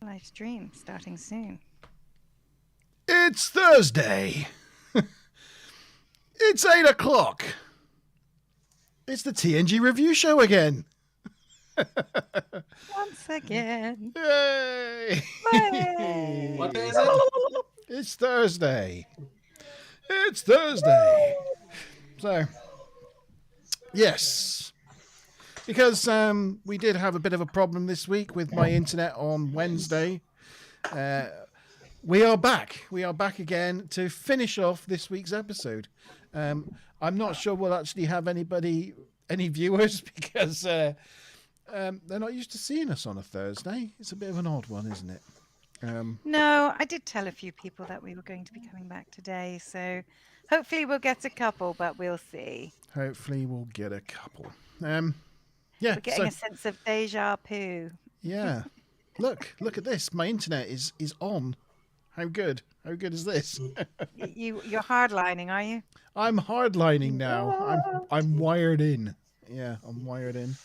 Live stream starting soon. It's Thursday. It's 8 o'clock. It's the TNG review show again. Once again. Yay! Yay! What day is it? It's Thursday. It's Thursday. So, yes. Because we did have a bit of a problem this week with my internet on Wednesday. We are back. We are back again to finish off this week's episode. I'm not sure we'll actually have any viewers because they're not used to seeing us on a Thursday. It's a bit of an odd one, isn't it? No, I did tell a few people that we were going to be coming back today, so hopefully we'll get a couple, but we'll see. Hopefully we'll get a couple. We're getting a sense of deja vu. Yeah. Look at this. My internet is on. How good? How good is this? You're hardlining, are you? I'm hardlining now. I'm wired in. Yeah, I'm wired in.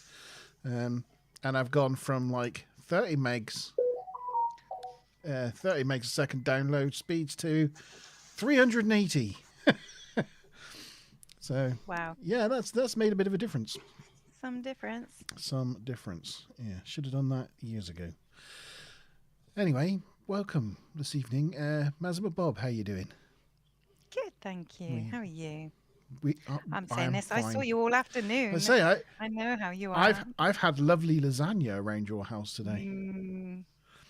And I've gone from like 30 megs a second download speeds to 380. So wow. Yeah, that's made a bit of a difference. Some difference. Yeah, should have done that years ago. Anyway, welcome this evening. Mazma Bob, how you doing? Good, thank you. How are you? I'm I saying am this. fine. I saw you all afternoon. I know how you are. I've had lovely lasagna around your house today.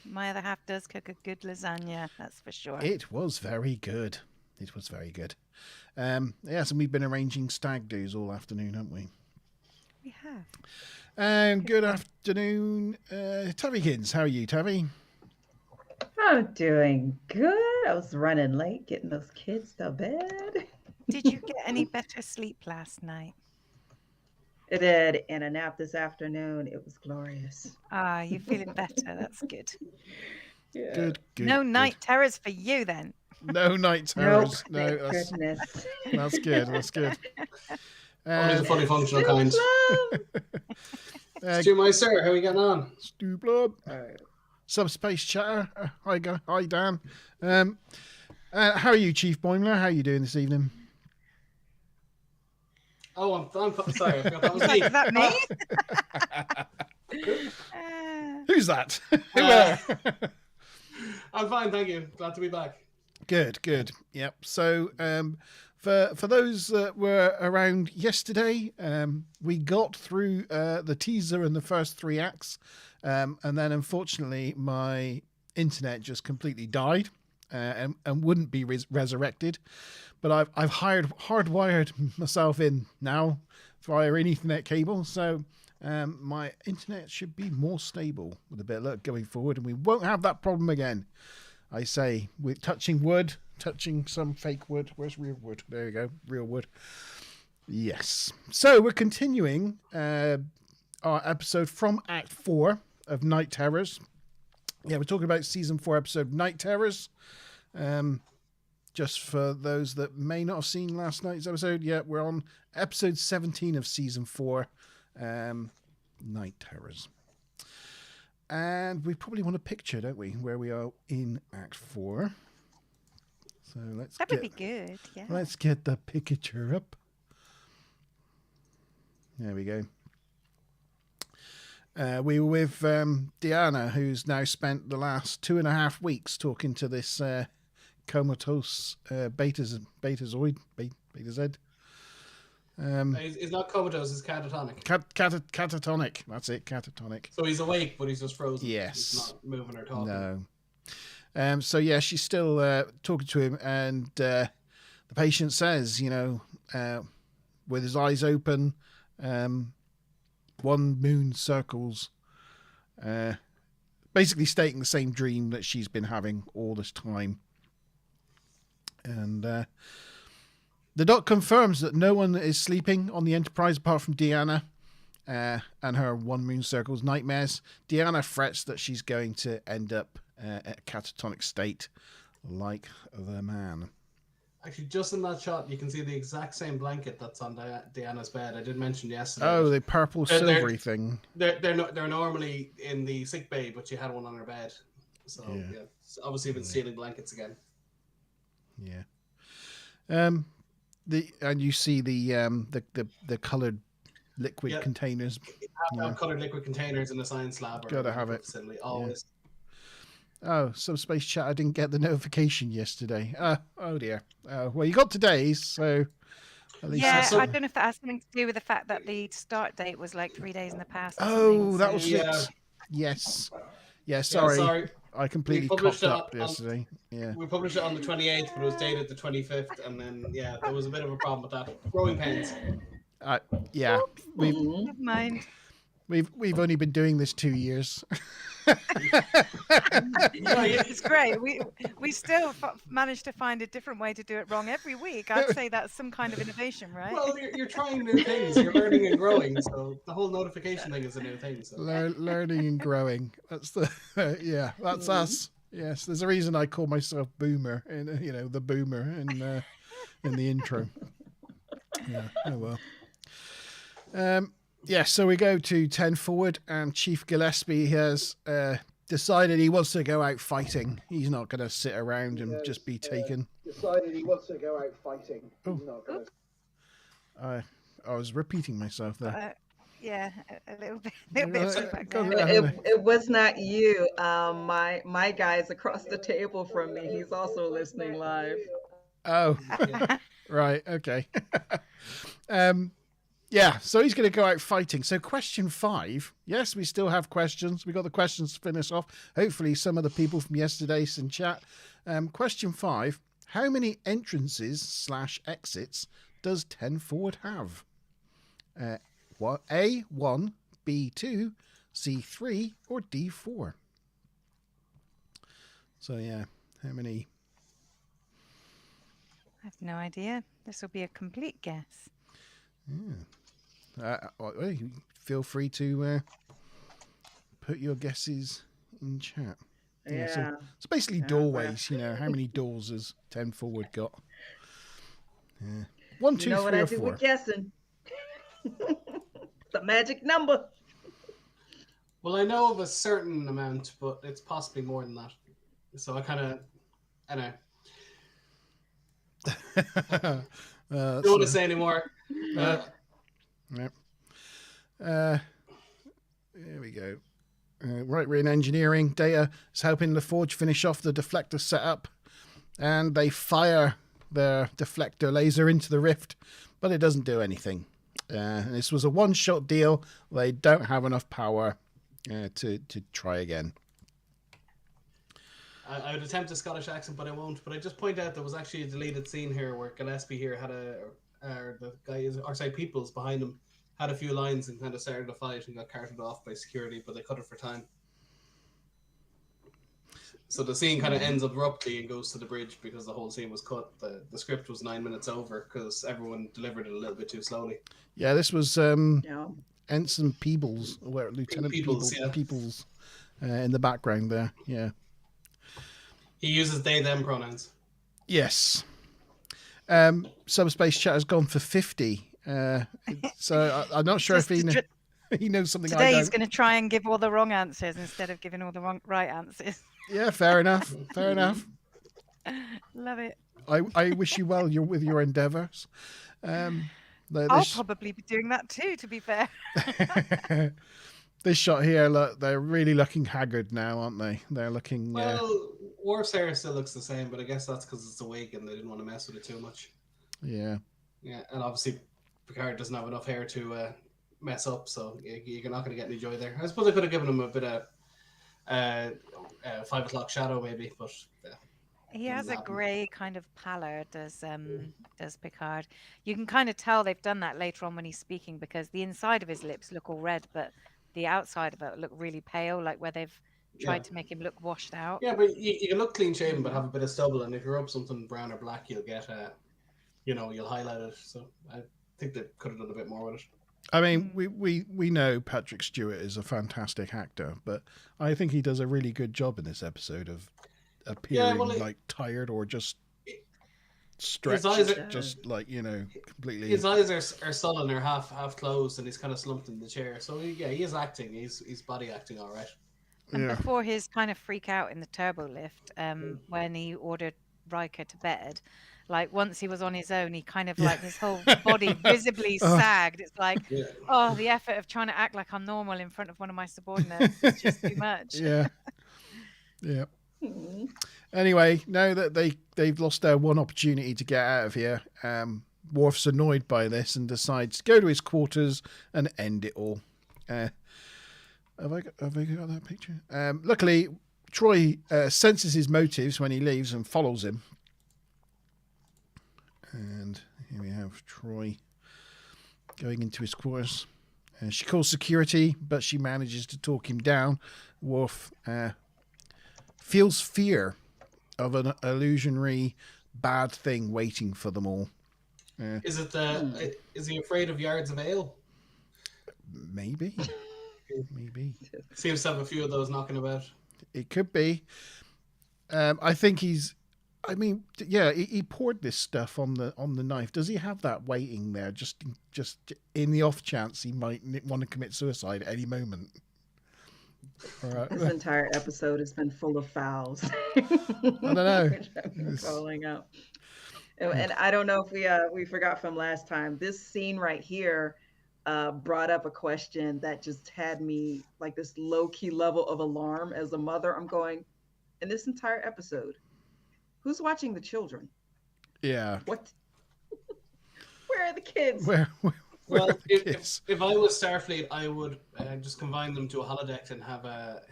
My other half does cook a good lasagna, that's for sure. It was very good. Yes, and we've been arranging stag do's all afternoon, haven't we? We have. And good afternoon, Tavykins. How are you, Tavy? I'm doing good. I was running late getting those kids to bed. Did you get any better sleep last night? I did, and a nap this afternoon. It was glorious. Ah, you're feeling better. That's good. Yeah. Good. No night terrors for you then. No night terrors. Nope, No, goodness. that's good. That's good. Only the fully functional kind. Stu Meister, how are we getting on? Stu Blob. All right. Subspace Chatter. Hi, Dan. How are you, Chief Boimler? How are you doing this evening? Oh, I'm sorry. I forgot that was me. Is that me? Who's that? I'm fine, thank you. Glad to be back. Good. Yep. So, for those that were around yesterday, we got through the teaser and the first 3 acts, and then unfortunately my internet just completely died and wouldn't be resurrected. But I've hardwired myself in now via an Ethernet cable, so my internet should be more stable with a bit of luck going forward, and we won't have that problem again. I say, we're touching some fake wood. Where's real wood? There you go, real wood. Yes. So we're continuing our episode from Act 4 of Night Terrors. Yeah, we're talking about Season 4 episode Night Terrors. Just for those that may not have seen last night's episode, yeah, we're on episode 17 of Season 4, Night Terrors. And we probably want a picture, don't we, where we are in Act 4. So that would be good, yeah. Let's get the picture up. There we go. We were with Deanna, who's now spent the last 2.5 weeks talking to this comatose Beta Z. He's not comatose, he's catatonic. Catatonic. That's it, catatonic. So he's awake, but he's just frozen. Yes. He's not moving or talking. No. So yeah, she's still talking to him, and the patient says, with his eyes open, 1 moon circles, basically stating the same dream that she's been having all this time. And the doc confirms that no one is sleeping on the Enterprise apart from Deanna and her 1 moon circles nightmares. Deanna frets that she's going to end up at a catatonic state like the man. Actually, just in that shot, you can see the exact same blanket that's on Deanna's bed. I did mention yesterday. Oh, the purple silvery thing. They're normally in the sick bay, but she had one on her bed. So Yeah. it's obviously been stealing blankets again. Yeah. And you see the coloured liquid Yeah, containers. have to have coloured liquid containers in the science lab or Gotta the have medical it. facility always. Oh, some space chat. I didn't get the notification yesterday. Oh dear. Well, you got today's, so at least Yeah, that's. I don't know if that has something to do with the fact that the start date was like 3 days in the past or something. Oh, that was So Yeah. it. Yes. Yeah. Yeah, Sorry, sorry. I We completely published cocked it up yesterday. Yeah. we published it on the 28th, but it was dated the 25th, and then there was a bit of a problem with that. Growing pains. Yeah. We've Mm. never mind. we've only been doing this 2 years. No, It's great. We still manage to find a different way to do it wrong every week. I'd say that's some kind of innovation, right? well, you're trying new things. You're learning and growing. So the whole notification thing is a new thing. So Learning and growing. That's the yeah. That's us. Yes. There's a reason I call myself Boomer, and the Boomer in the intro. Yeah. Oh well. Yeah, so we go to 10 forward, and Chief Gillespie has decided he wants to go out fighting. He's not going to sit around and just be taken. Decided he wants to go out fighting. Oh. He's not gonna... I was repeating myself there. Yeah, a little bit of feedback Go there. ahead. It was not you. My guy's across the table from me. He's also listening live. Oh, right. Okay. Yeah, so he's going to go out fighting. So question 5. Yes, we still have questions. We got the questions to finish off. Hopefully some of the people from yesterday's in chat. Question 5. How many entrances / exits does 10 forward have? What? A, 1, B, 2, C, 3, or D, 4? So, yeah, how many? I have no idea. This will be a complete guess. Feel free to put your guesses in chat. Yeah. So it's basically doorways. How many doors has 10 forward got? Yeah. 1, 2, You know what 3, I or do 4. with guessing? The magic number. well, I know of a certain amount, but it's possibly more than that. So I know. Don't want to say anymore. Yep. Here we go. Right, we're in engineering. Data is helping the Forge finish off the deflector setup, and they fire their deflector laser into the rift, but it doesn't do anything. This was a one-shot deal. They don't have enough power to try again. I would attempt a Scottish accent, but I won't. But I just point out there was actually a deleted scene here where Gillespie here had the guy is, or sorry, Peoples behind him had a few lines and kind of started a fight and got carted off by security, but they cut it for time. So the scene kind of ends abruptly and goes to the bridge because the whole scene was cut. The script was 9 minutes over because everyone delivered it a little bit too slowly. Yeah, this was Yeah. Ensign Peebles, or Lieutenant Peebles, Peebles in the background there. Yeah. He uses they them pronouns. Yes. Subspace Chat has gone for 50. So I'm not sure if he knows something I Today don't. he's going to try and give all the wrong answers instead of giving all the right answers. Yeah, fair enough. Fair enough. Love it. I wish you well with your endeavours. I'll probably be doing that too, to be fair. This shot here, look, they're really looking haggard now, aren't they? They're looking. Well, Worf's hair still looks the same, but I guess that's because it's a wig and they didn't want to mess with it too much. Yeah. Yeah, and obviously Picard doesn't have enough hair to mess up, so you're not going to get any joy there. I suppose I could have given him a bit of 5 o'clock shadow, maybe, but He has a grey kind of pallor, does Picard. You can kind of tell they've done that later on when he's speaking because the inside of his lips look all red, but the outside of it look really pale, like where they've tried to make him look washed out. Yeah, but you can look clean shaven, but have a bit of stubble, and if you rub something brown or black, you'll get you'll highlight it. So I think they could have done a bit more with it. I mean, we know Patrick Stewart is a fantastic actor, but I think he does a really good job in this episode of appearing like tired or just stretched, just like completely. His eyes are sullen or half closed, and he's kind of slumped in the chair. So he is acting. He's body acting all right. And Yeah. before his kind of freak out in the turbo lift, when he ordered Riker to bed, like once he was on his own, he kind of Yeah. like his whole body visibly Oh. sagged. It's like, Yeah. oh, the effort of trying to act like I'm normal in front of one of my subordinates is just too much. Yeah. Yeah. Hmm. Anyway, now that they've lost their one opportunity to get out of here, Worf's annoyed by this and decides to go to his quarters and end it all. Have I got that picture? Luckily, Troy senses his motives when he leaves and follows him. And here we have Troy going into his quarters. She calls security, but she manages to talk him down. Worf feels fear of an illusionary bad thing waiting for them all. Is it the? Is he afraid of yards of ale? Maybe. Maybe. Seems to have a few of those knocking about. It could be. I think he's. I mean, yeah, he poured this stuff on the knife. Does he have that waiting there, just in the off chance he might want to commit suicide at any moment? All right. This entire episode has been full of fouls. I don't know. Which I've been calling out. And I don't know if we forgot from last time. This scene right here brought up a question that just had me like this low key level of alarm as a mother. I'm going, in this entire episode, who's watching the children? Yeah. What? Where are the kids? Where Well, are the kids? if I was Starfleet, I would just combine them to a holodeck and have a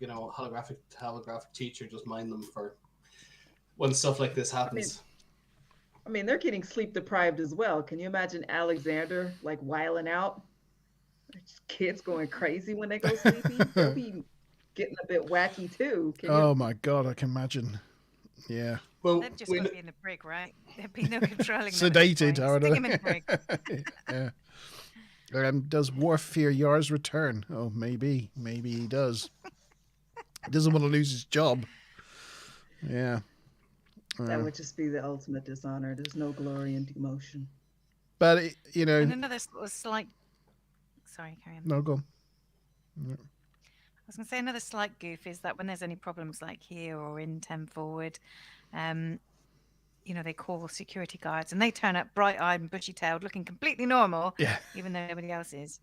holographic teacher just mind them for when stuff like this happens. I mean, they're getting sleep deprived as well. Can you imagine Alexander like wiling out? Kids going crazy when they go sleepy. They'll be getting a bit wacky too. Oh my God, I can imagine. Yeah. Well, They've just got to be in the brig, right? There'd be no controlling them. Sedated. Stick them in the brig. Yeah. Does Worf fear Yar's return? Oh, maybe. Maybe he does. He doesn't want to lose his job. Yeah. That would just be the ultimate dishonor. There's no glory in demotion. But, And another slight... Sorry, carry on. No, go on. I was going to say another slight goof is that when there's any problems like here or in 10 forward, they call security guards and they turn up bright-eyed and bushy-tailed looking completely normal, even though nobody else is.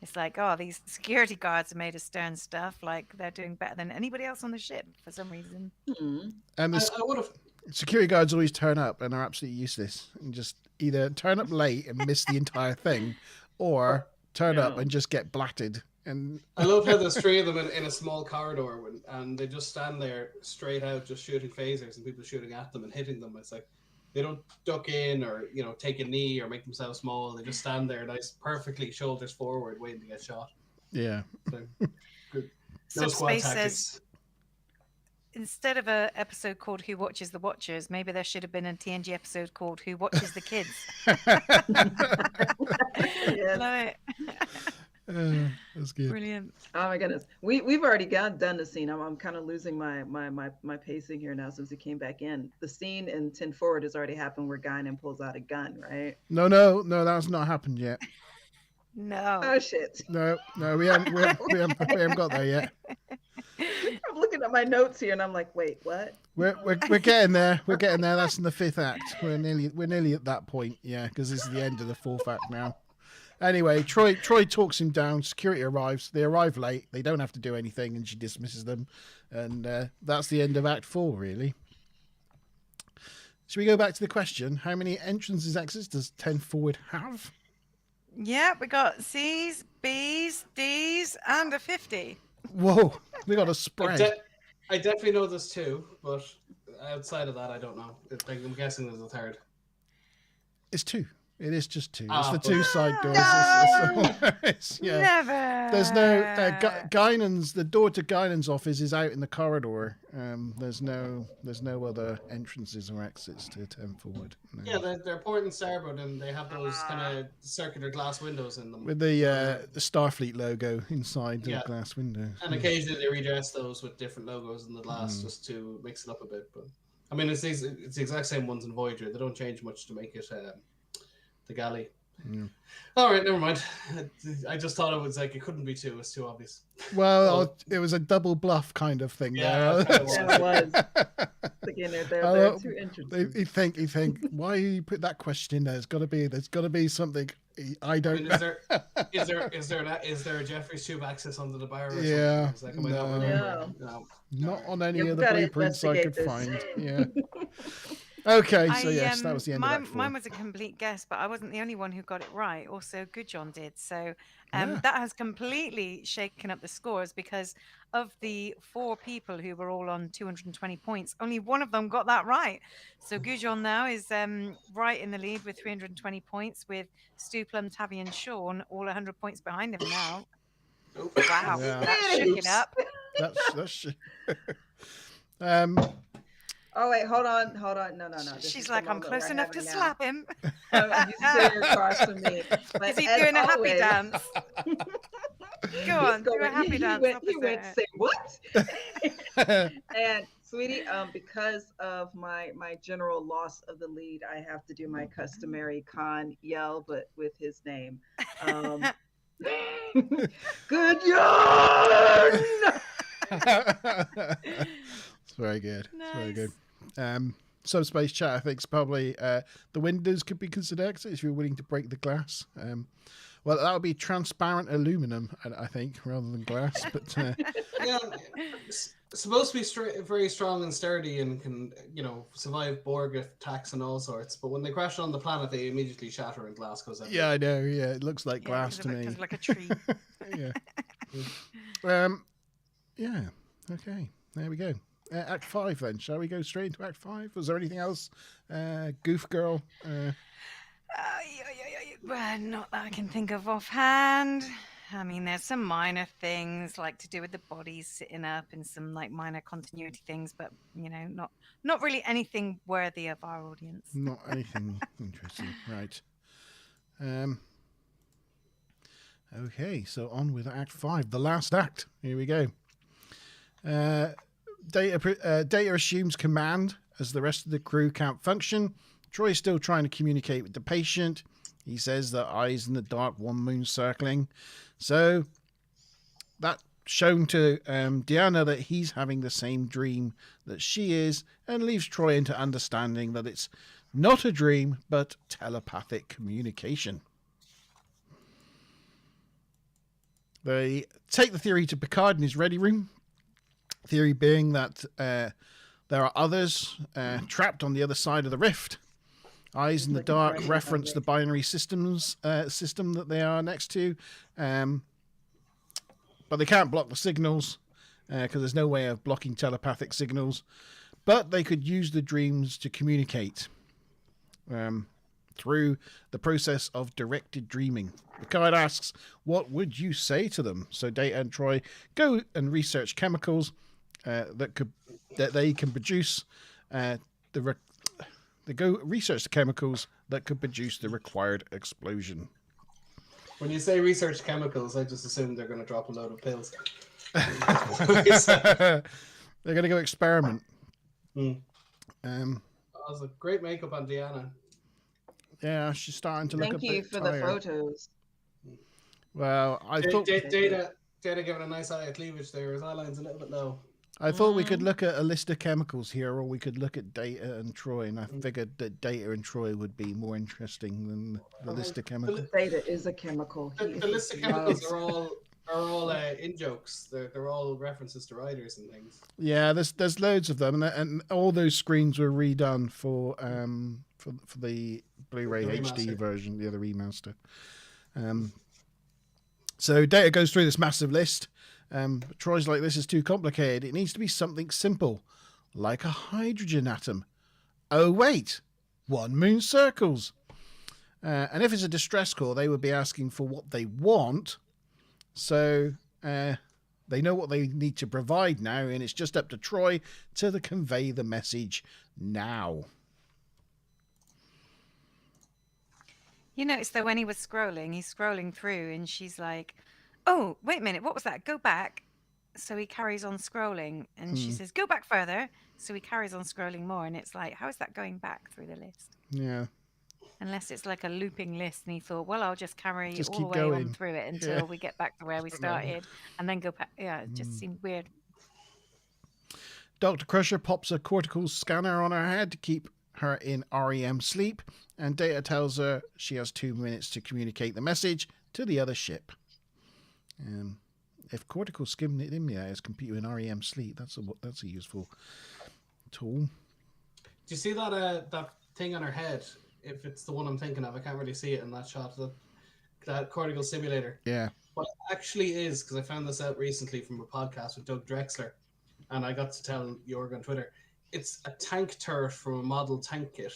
It's like, oh, these security guards are made of stern stuff, like they're doing better than anybody else on the ship for some reason. And the I would have. security guards always turn up and are absolutely useless and just either turn up late and miss the entire thing or turn up and just get blatted. And I love how there's three of them in a small corridor and they just stand there straight out just shooting phasers and people shooting at them and hitting them. It's like they don't duck in or take a knee or make themselves small. They just stand there nice, perfectly shoulders forward, waiting to get shot. yeah. So, good. No squad Subspace tactics. says, instead of an episode called Who Watches the Watchers, maybe there should have been a TNG episode called Who Watches the Kids. Yes. Love it. That's good. Brilliant. Oh my goodness, we've already done the scene. I'm kind of losing my pacing here now since he came back in. The scene in 10 forward has already happened where Guinan pulls out a gun, right? No, that's not happened yet. No. Oh shit! No, we haven't got there yet. I'm looking at my notes here and I'm like, wait, what? We're getting there. We're getting there. That's in the 5th act. We're nearly at that point. Yeah, because this is the end of the 4th act now. Anyway, Troy talks him down. Security arrives. They arrive late. They don't have to do anything, and she dismisses them. And that's the end of Act 4, really. Should we go back to the question? How many entrances, exits does 10 forward have? Yeah, we got C's, B's, D's, and a 50. Whoa, we got a spread. I definitely know there's 2, but outside of that, I don't know. I'm guessing there's a 3rd. It's 2. It is just 2. It's Ah, the but- 2 side doors. No! Yeah. Never. There's no Guinan's. The door to Guinan's office is out in the corridor. There's no other entrances or exits to 10 forward. No. Yeah, they're port and starboard, and they have those kind of circular glass windows in them. With the Starfleet logo inside the Yeah. glass window. And occasionally they redress those with different logos in the glass just to mix it up a bit. But I mean, it's the exact same ones in Voyager. They don't change much to make it the galley. Yeah. All right, never mind. I just thought it was like it couldn't be 2. It's too obvious. Well, it was a double bluff kind of thing Yeah, there. it was. Again, they're too interesting. You think, why you put that question in there? There's got to be something. I don't know. Is there a Jeffrey's tube access under the bar? Or Yeah, something? Like, I might not remember. No. Not on any Yeah, of we the gotta blueprints I could investigate find. Yeah. Okay, so I, yes, that was the end of Act 4. mine was a complete guess, but I wasn't the only one who got it right. Also, Good John did. So Yeah. that has completely shaken up the scores because of the 4 people who were all on 220 points, only one of them got that right. So Gujon now is right in the lead with 320 points, with Stu Plum, Tavi, and Sean all 100 points behind him now. Wow, Yeah. that shook it up. That's Oh wait, hold on. No. This She's is like, the I'm moment close we're enough to having now. slap him. He's sitting across from me. But Is he as doing a happy always- dance? Go on, do a happy dance. He went to say what? And sweetie, because of my general loss of the lead, I have to do my customary con yell, but with his name. Good yarn! It's very good. Nice. It's very good. Subspace chat, I think, is probably the windows could be considered exit if you're willing to break the glass. Well, that would be transparent aluminum, I think, rather than glass. But Yeah, it's supposed to be very strong and sturdy and can, survive Borg attacks and all sorts. But when they crash on the planet, they immediately shatter and glass goes everywhere. yeah, I know. Yeah, it looks like glass to me. Does like a tree. Yeah. Yeah. Okay. There we go. Act 5 then. Shall we go straight into Act 5? Was there anything else? Goof Girl. Not that I can think of offhand. I mean, there's some minor things like to do with the bodies sitting up and some like minor continuity things, but not really anything worthy of our audience. Not anything interesting, right? Okay, so on with Act 5, the last act. Here we go. Data assumes command as the rest of the crew can't function. Troy's still trying to communicate with the patient. He says that eyes in the dark, one moon circling. So that shown to Deanna that he's having the same dream that she is, and leaves Troy into understanding that it's not a dream, but telepathic communication. They take the theory to Picard in his ready room. Theory being that there are others trapped on the other side of the rift. Eyes in the dark reference the binary system that they are next to, but they can't block the signals because there's no way of blocking telepathic signals. But they could use the dreams to communicate through the process of directed dreaming. Picard asks, "What would you say to them?" So Data and Troy go and research chemicals that they can produce They go research the chemicals that could produce the required explosion. When you say research chemicals, I just assume they're going to drop a load of pills. They're going to go experiment. That was a great makeup on Deanna. Yeah, she's starting to look a bit Thank you for tired. the photos. Well, I thought Data giving a nice eye of cleavage there. His eyeline's a little bit low. I thought we could look at a list of chemicals here, or we could look at Data and Troy, and I figured that Data and Troy would be more interesting than the list of chemicals. Data is a chemical. The list of chemicals are all in jokes. They're all references to writers and things. Yeah, there's loads of them, and all those screens were redone for the Blu-ray The HD remaster. version, the other remaster. So Data goes through this massive list. But Troy's like, this is too complicated. It needs to be something simple, like a hydrogen atom. Oh, wait, one moon circles. And if it's a distress call, they would be asking for what they want. So they know what they need to provide now, and it's just up to Troy to convey the message now. You noticed that when he was scrolling, he's scrolling through and she's like, "Oh, wait a minute, what was that? Go back." So he carries on scrolling and she says, "Go back further." So he carries on scrolling more and it's like, how is that going back through the list? Yeah. Unless it's like a looping list, and he thought, well, I'll just carry Just all the keep way on going. through it Yeah. until we get back to where we don't know. started, and then go back. Yeah, it just seemed weird. Dr. Crusher pops a cortical scanner on her head to keep her in REM sleep, and Data tells her she has 2 minutes to communicate the message to the other ship. If cortical stimuli is compute in REM sleep, that's a useful tool. Do you see that thing on her head? If it's the one I'm thinking of, I can't really see it in that shot. That cortical simulator. Yeah. What it actually is, because I found this out recently from a podcast with Doug Drexler, and I got to tell Jorg on Twitter, it's a tank turret from a model tank kit,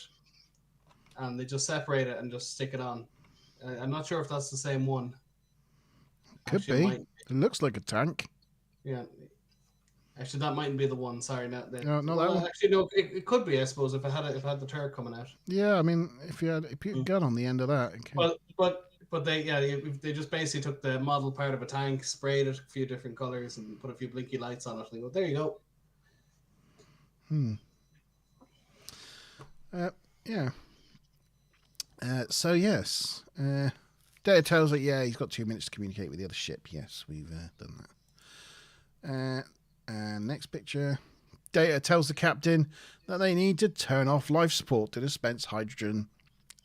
and they just separate it and just stick it on. I'm not sure if that's the same one. Could Actually, be. It looks like a tank. Yeah. Actually, that mightn't be the one. Sorry, No, that one. Actually, no. It could be, I suppose, if it had the turret coming out. Yeah, I mean, if you put a gun on the end of that. But they just basically took the model part of a tank, sprayed it a few different colors, and put a few blinky lights on it. And they go, there you go. Yeah. So yes, Data tells her, yeah, he's got 2 minutes to communicate with the other ship. Yes, we've done that. And next picture, Data tells the captain that they need to turn off life support to dispense hydrogen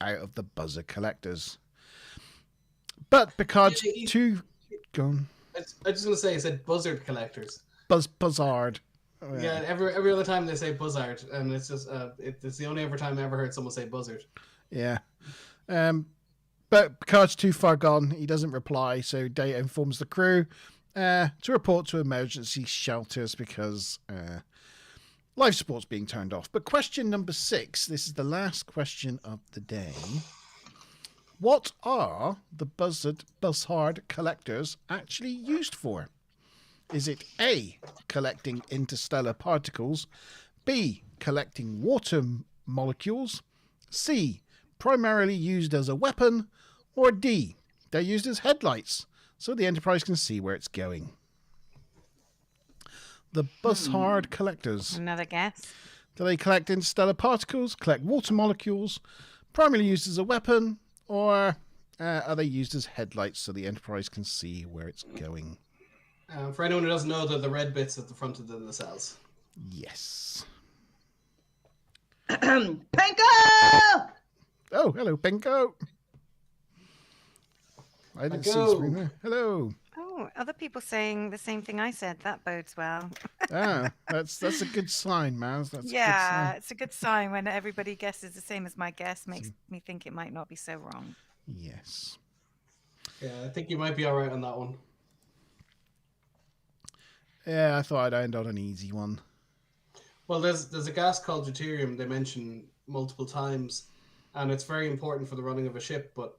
out of the buzzer collectors. But Picard's too gone. I was just gonna say, it said buzzard collectors. Buzzard. Oh, yeah, every other time they say buzzard, and it's just it's the only ever time I ever heard someone say buzzard. Yeah. But Picard's too far gone. He doesn't reply, so Data informs the crew to report to emergency shelters because life support's being turned off. But question number 6, this is the last question of the day. What are the buzzard collectors actually used for? Is it A, collecting interstellar particles, B, collecting water molecules, C, primarily used as a weapon, or D, they're used as headlights so the Enterprise can see where it's going? The buzzard collectors. Another guess. Do they collect interstellar particles, collect water molecules, primarily used as a weapon, or are they used as headlights so the Enterprise can see where it's going? For anyone who doesn't know, they're the red bits at the front of the nacelles. Yes. Panko! Oh, hello, Benko. I didn't see screen there. Hello. Oh, other people saying the same thing I said. That bodes well. That's a good sign, Maz. That's yeah, it's a good sign when everybody guesses the same as my guess. Makes me think it might not be so wrong. Yes. Yeah, I think you might be all right on that one. Yeah, I thought I'd end on an easy one. Well, there's a gas called deuterium they mention multiple times, and it's very important for the running of a ship, but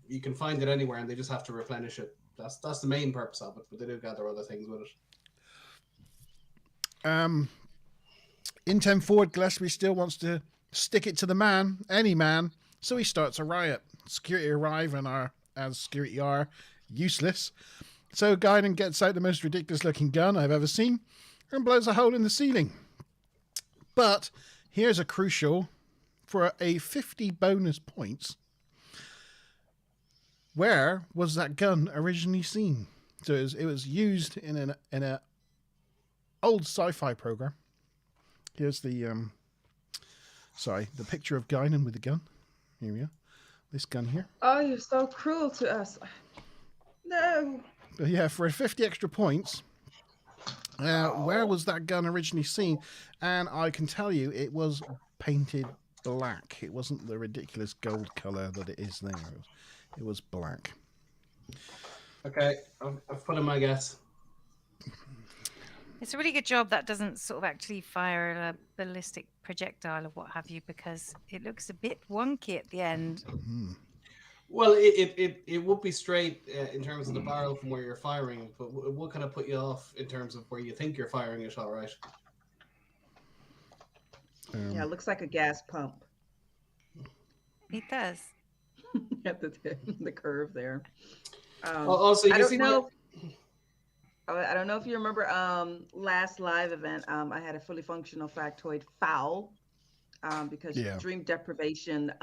you can find it anywhere and they just have to replenish it. That's the main purpose of it, but they do gather other things with it. In 10 forward, Gillespie still wants to stick it to the man, any man, so he starts a riot. Security arrive and are, as security are, useless. So Guinan gets out the most ridiculous looking gun I've ever seen and blows a hole in the ceiling. But here's a crucial for a 50 bonus points. Where was that gun originally seen? So it was used in an old sci-fi program. Here's the picture of Guinan with the gun. Here we are. This gun here. Oh, you're so cruel to us. No. But yeah, for 50 extra points, where was that gun originally seen? And I can tell you it was painted black. It wasn't the ridiculous gold color that it is there. It was black. Okay, I've put in my guess. It's a really good job that doesn't sort of actually fire a ballistic projectile or what have you, because it looks a bit wonky at the end. Mm-hmm. Well, it would be straight in terms of the barrel from where you're firing, but it would kind of put you off in terms of where you think you're firing it, all right. Yeah, it looks like a gas pump. It does. At the curve there. Also, I don't know. I don't know if you remember last live event. I had a fully functional factoid foul because dream deprivation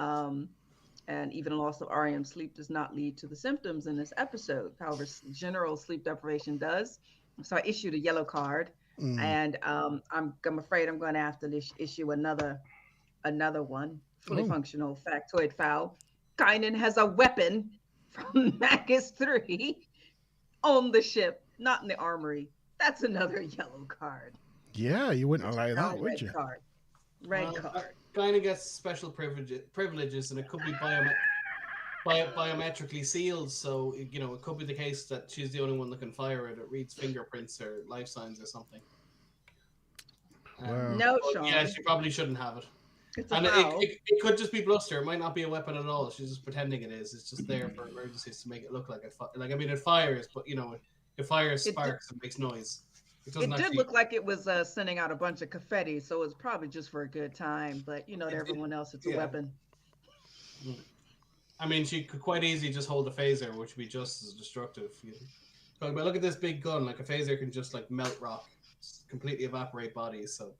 And even loss of REM sleep does not lead to the symptoms in this episode. However, general sleep deprivation does. So I issued a yellow card, Mm. and I'm afraid I'm going to have to issue another one. Fully Oh, functional factoid foul. Kynan has a weapon from Magus 3 on the ship, not in the armory. That's another yellow card. yeah, you wouldn't Which is allow now that, a would red you? card. Red Well, card. kind of gets special privileges, and it could be biometrically sealed. So you know, it could be the case that she's the only one that can fire it. It reads fingerprints or life signs or something. Wow. No, But yeah, Sean. she probably shouldn't have it. It's a And foul. it could just be bluster. It might not be a weapon at all. She's just pretending it is. It's just there for emergencies to make it look like it. Like I mean, it fires, but you know, it fires It did, sparks and makes noise. It doesn't it did actually. look like it was sending out a bunch of confetti, so it's probably just for a good time. But you know, to It, everyone else, it's a yeah. weapon. I mean, she could quite easily just hold a phaser, which would be just as destructive. But look at this big gun. Like a phaser can just like melt rock, completely evaporate bodies. So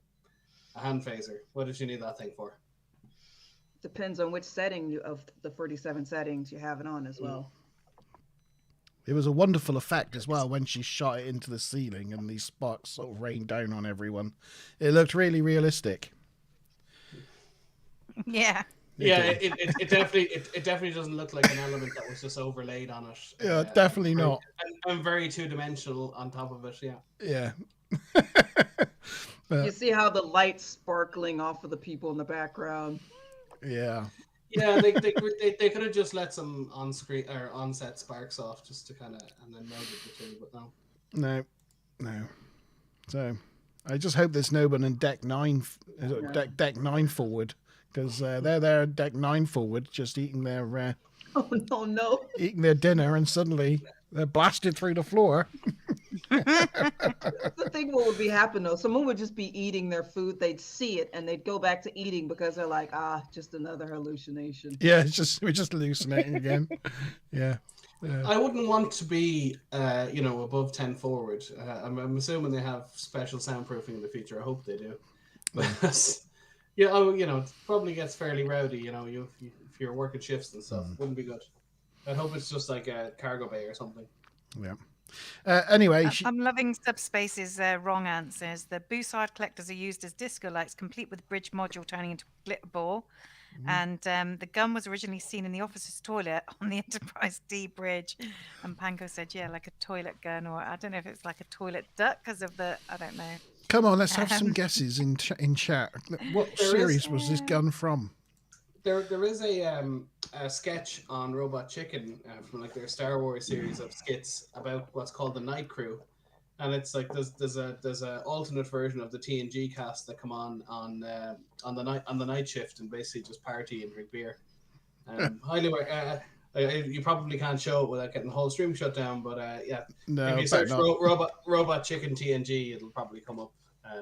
a hand phaser. What did you need that thing for? Depends on which setting of the 47 settings you have it on as well. It was a wonderful effect as well when she shot it into the ceiling and these sparks sort of rained down on everyone. It looked really realistic. Yeah. Yeah, it definitely doesn't look like an element that was just overlaid on it. Yeah, definitely very, not. and very two-dimensional on top of it. Yeah. Yeah. You see how the light's sparkling off of the people in the background. Yeah. Yeah, they could have just let some on screen or on set sparks off just to kind of and then melded the two, but no. No. So I just hope there's no one in deck 9, deck 9 forward, because they're there at deck 9 forward, just eating their No. eating their dinner, and suddenly they're blasted through the floor. The thing what would be happening though, someone would just be eating their food, they'd see it and they'd go back to eating because they're like, just another hallucination. Yeah, we're just hallucinating again. Yeah. I wouldn't want to be, above 10 forward. I'm assuming they have special soundproofing in the future. I hope they do. But it probably gets fairly rowdy. You know, if you're working shifts and stuff, wouldn't be good. I hope it's just like a cargo bay or something. Yeah. Anyway, I'm loving Subspace's wrong answers. The Bousard collectors are used as disco lights, complete with bridge module turning into a glitter ball. And the gun was originally seen in the officer's toilet on the Enterprise D bridge. And Panko said, yeah, like a toilet gun, or I don't know if it's like a toilet duck because of the, I don't know. Come on, let's have some guesses in chat. What series was this gun from? There is a sketch on Robot Chicken from like their Star Wars series of skits about what's called the Night Crew, and it's like there's a alternate version of the TNG cast that come on the night shift and basically just party and drink beer. Highly, you probably can't show it without getting the whole stream shut down, but yeah, No, if you search Robot Chicken TNG, it'll probably come up.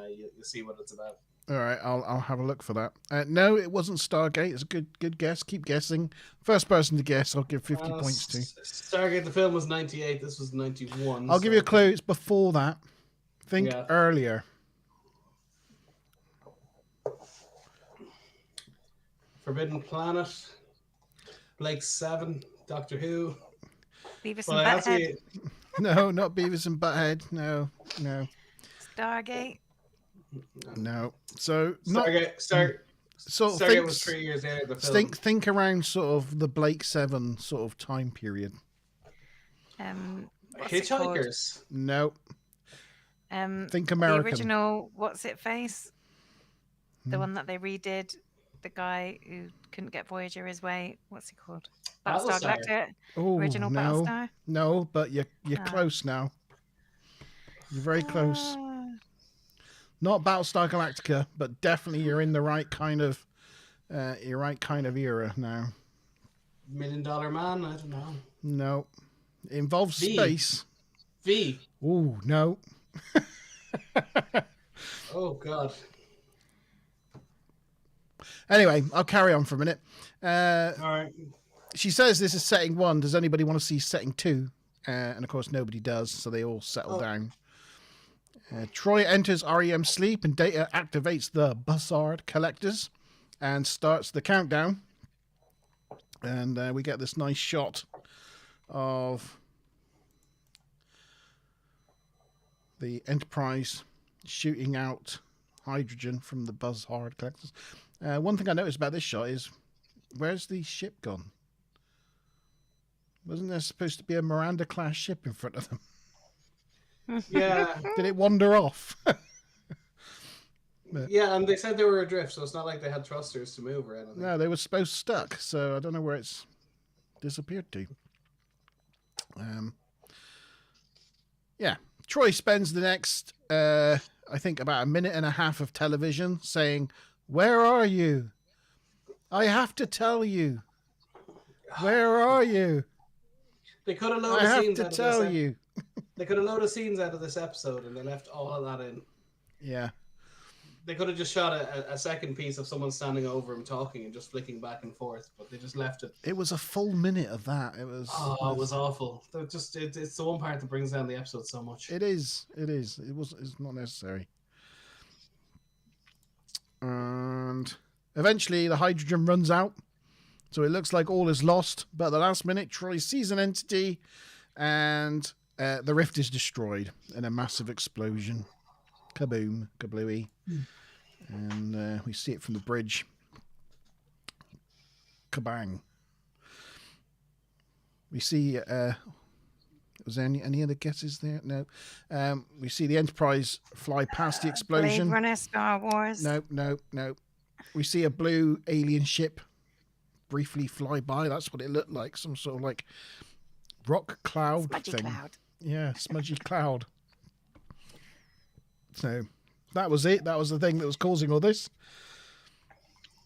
You'll see what it's about. All right, I'll have a look for that. No, it wasn't Stargate. It's a good guess. Keep guessing. First person to guess, I'll give 50 points to. Stargate, the film was 98. This was 91. I'll give you a clue. It's before that. Think earlier. Forbidden Planet, Blake 7, Doctor Who. Beavis and Butthead. No, not Beavis and Butthead. No. Stargate. No. So Stargate was 3 years later. The film. Think around sort of the Blake 7 sort of time period. Hitchhikers. No. Think American. The original What's It Face? The one that they redid. The guy who couldn't get Voyager his way. What's he called? Battlestar Galactica. Original Battlestar. No, but you're close now. You're very close. Not Battlestar Galactica, but definitely you're in the right kind of era now. $1 Million Man? I don't know. No. It involves space. V. Ooh, no. Oh, God. Anyway, I'll carry on for a minute. All right. She says this is setting 1. Does anybody want to see setting 2? And of course, nobody does, so they all settle down. Troy enters REM sleep and Data activates the Bussard collectors and starts the countdown. And we get this nice shot of the Enterprise shooting out hydrogen from the Buzz Hard collectors. One thing I noticed about this shot is, where's the ship gone? Wasn't there supposed to be a Miranda-class ship in front of them? Yeah. Did it wander off? Yeah, and they said they were adrift, so it's not like they had thrusters to move or anything. No, they were supposed stuck, so I don't know where it's disappeared to. Yeah, Troy spends the next, I think, about a minute and a half of television saying, "Where are you? I have to tell you. Where are you? They could have I loaded have scenes to out of tell this. you." They could have loaded scenes out of this episode, and they left all of that in. Yeah. They could have just shot a second piece of someone standing over him talking and just flicking back and forth, but they just left it. It was a full minute of that. It was. Oh, it was awful. It's the one part that brings down the episode so much. It is. It's not necessary. And eventually the hydrogen runs out. So it looks like all is lost. But at the last minute, Troy sees an entity and the rift is destroyed in a massive explosion. Kaboom, kablooey. And we see it from the bridge. Kabang. We see... was there any other guesses there? No. We see the Enterprise fly past the explosion. Blade Runner, Star Wars. No. We see a blue alien ship briefly fly by. That's what it looked like. Some sort of like rock cloud Smudgy thing. cloud. Yeah, smudgy cloud. So that was it. That was the thing that was causing all this.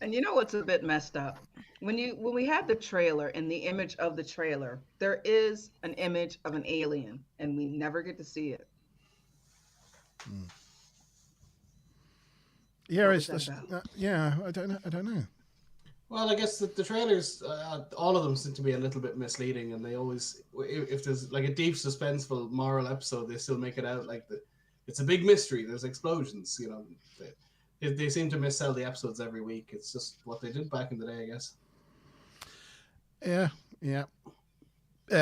And you know what's a bit messed up? When we have the trailer and the image of the trailer, there is an image of an alien, and we never get to see it. Yeah, What it's was that about? yeah. I don't know. Well, I guess the trailers, all of them seem to be a little bit misleading, and they always, if there's like a deep suspenseful moral episode, they still make it out like it's a big mystery. There's explosions, you know. They seem to missell the episodes every week. It's just what they did back in the day, I guess. Yeah.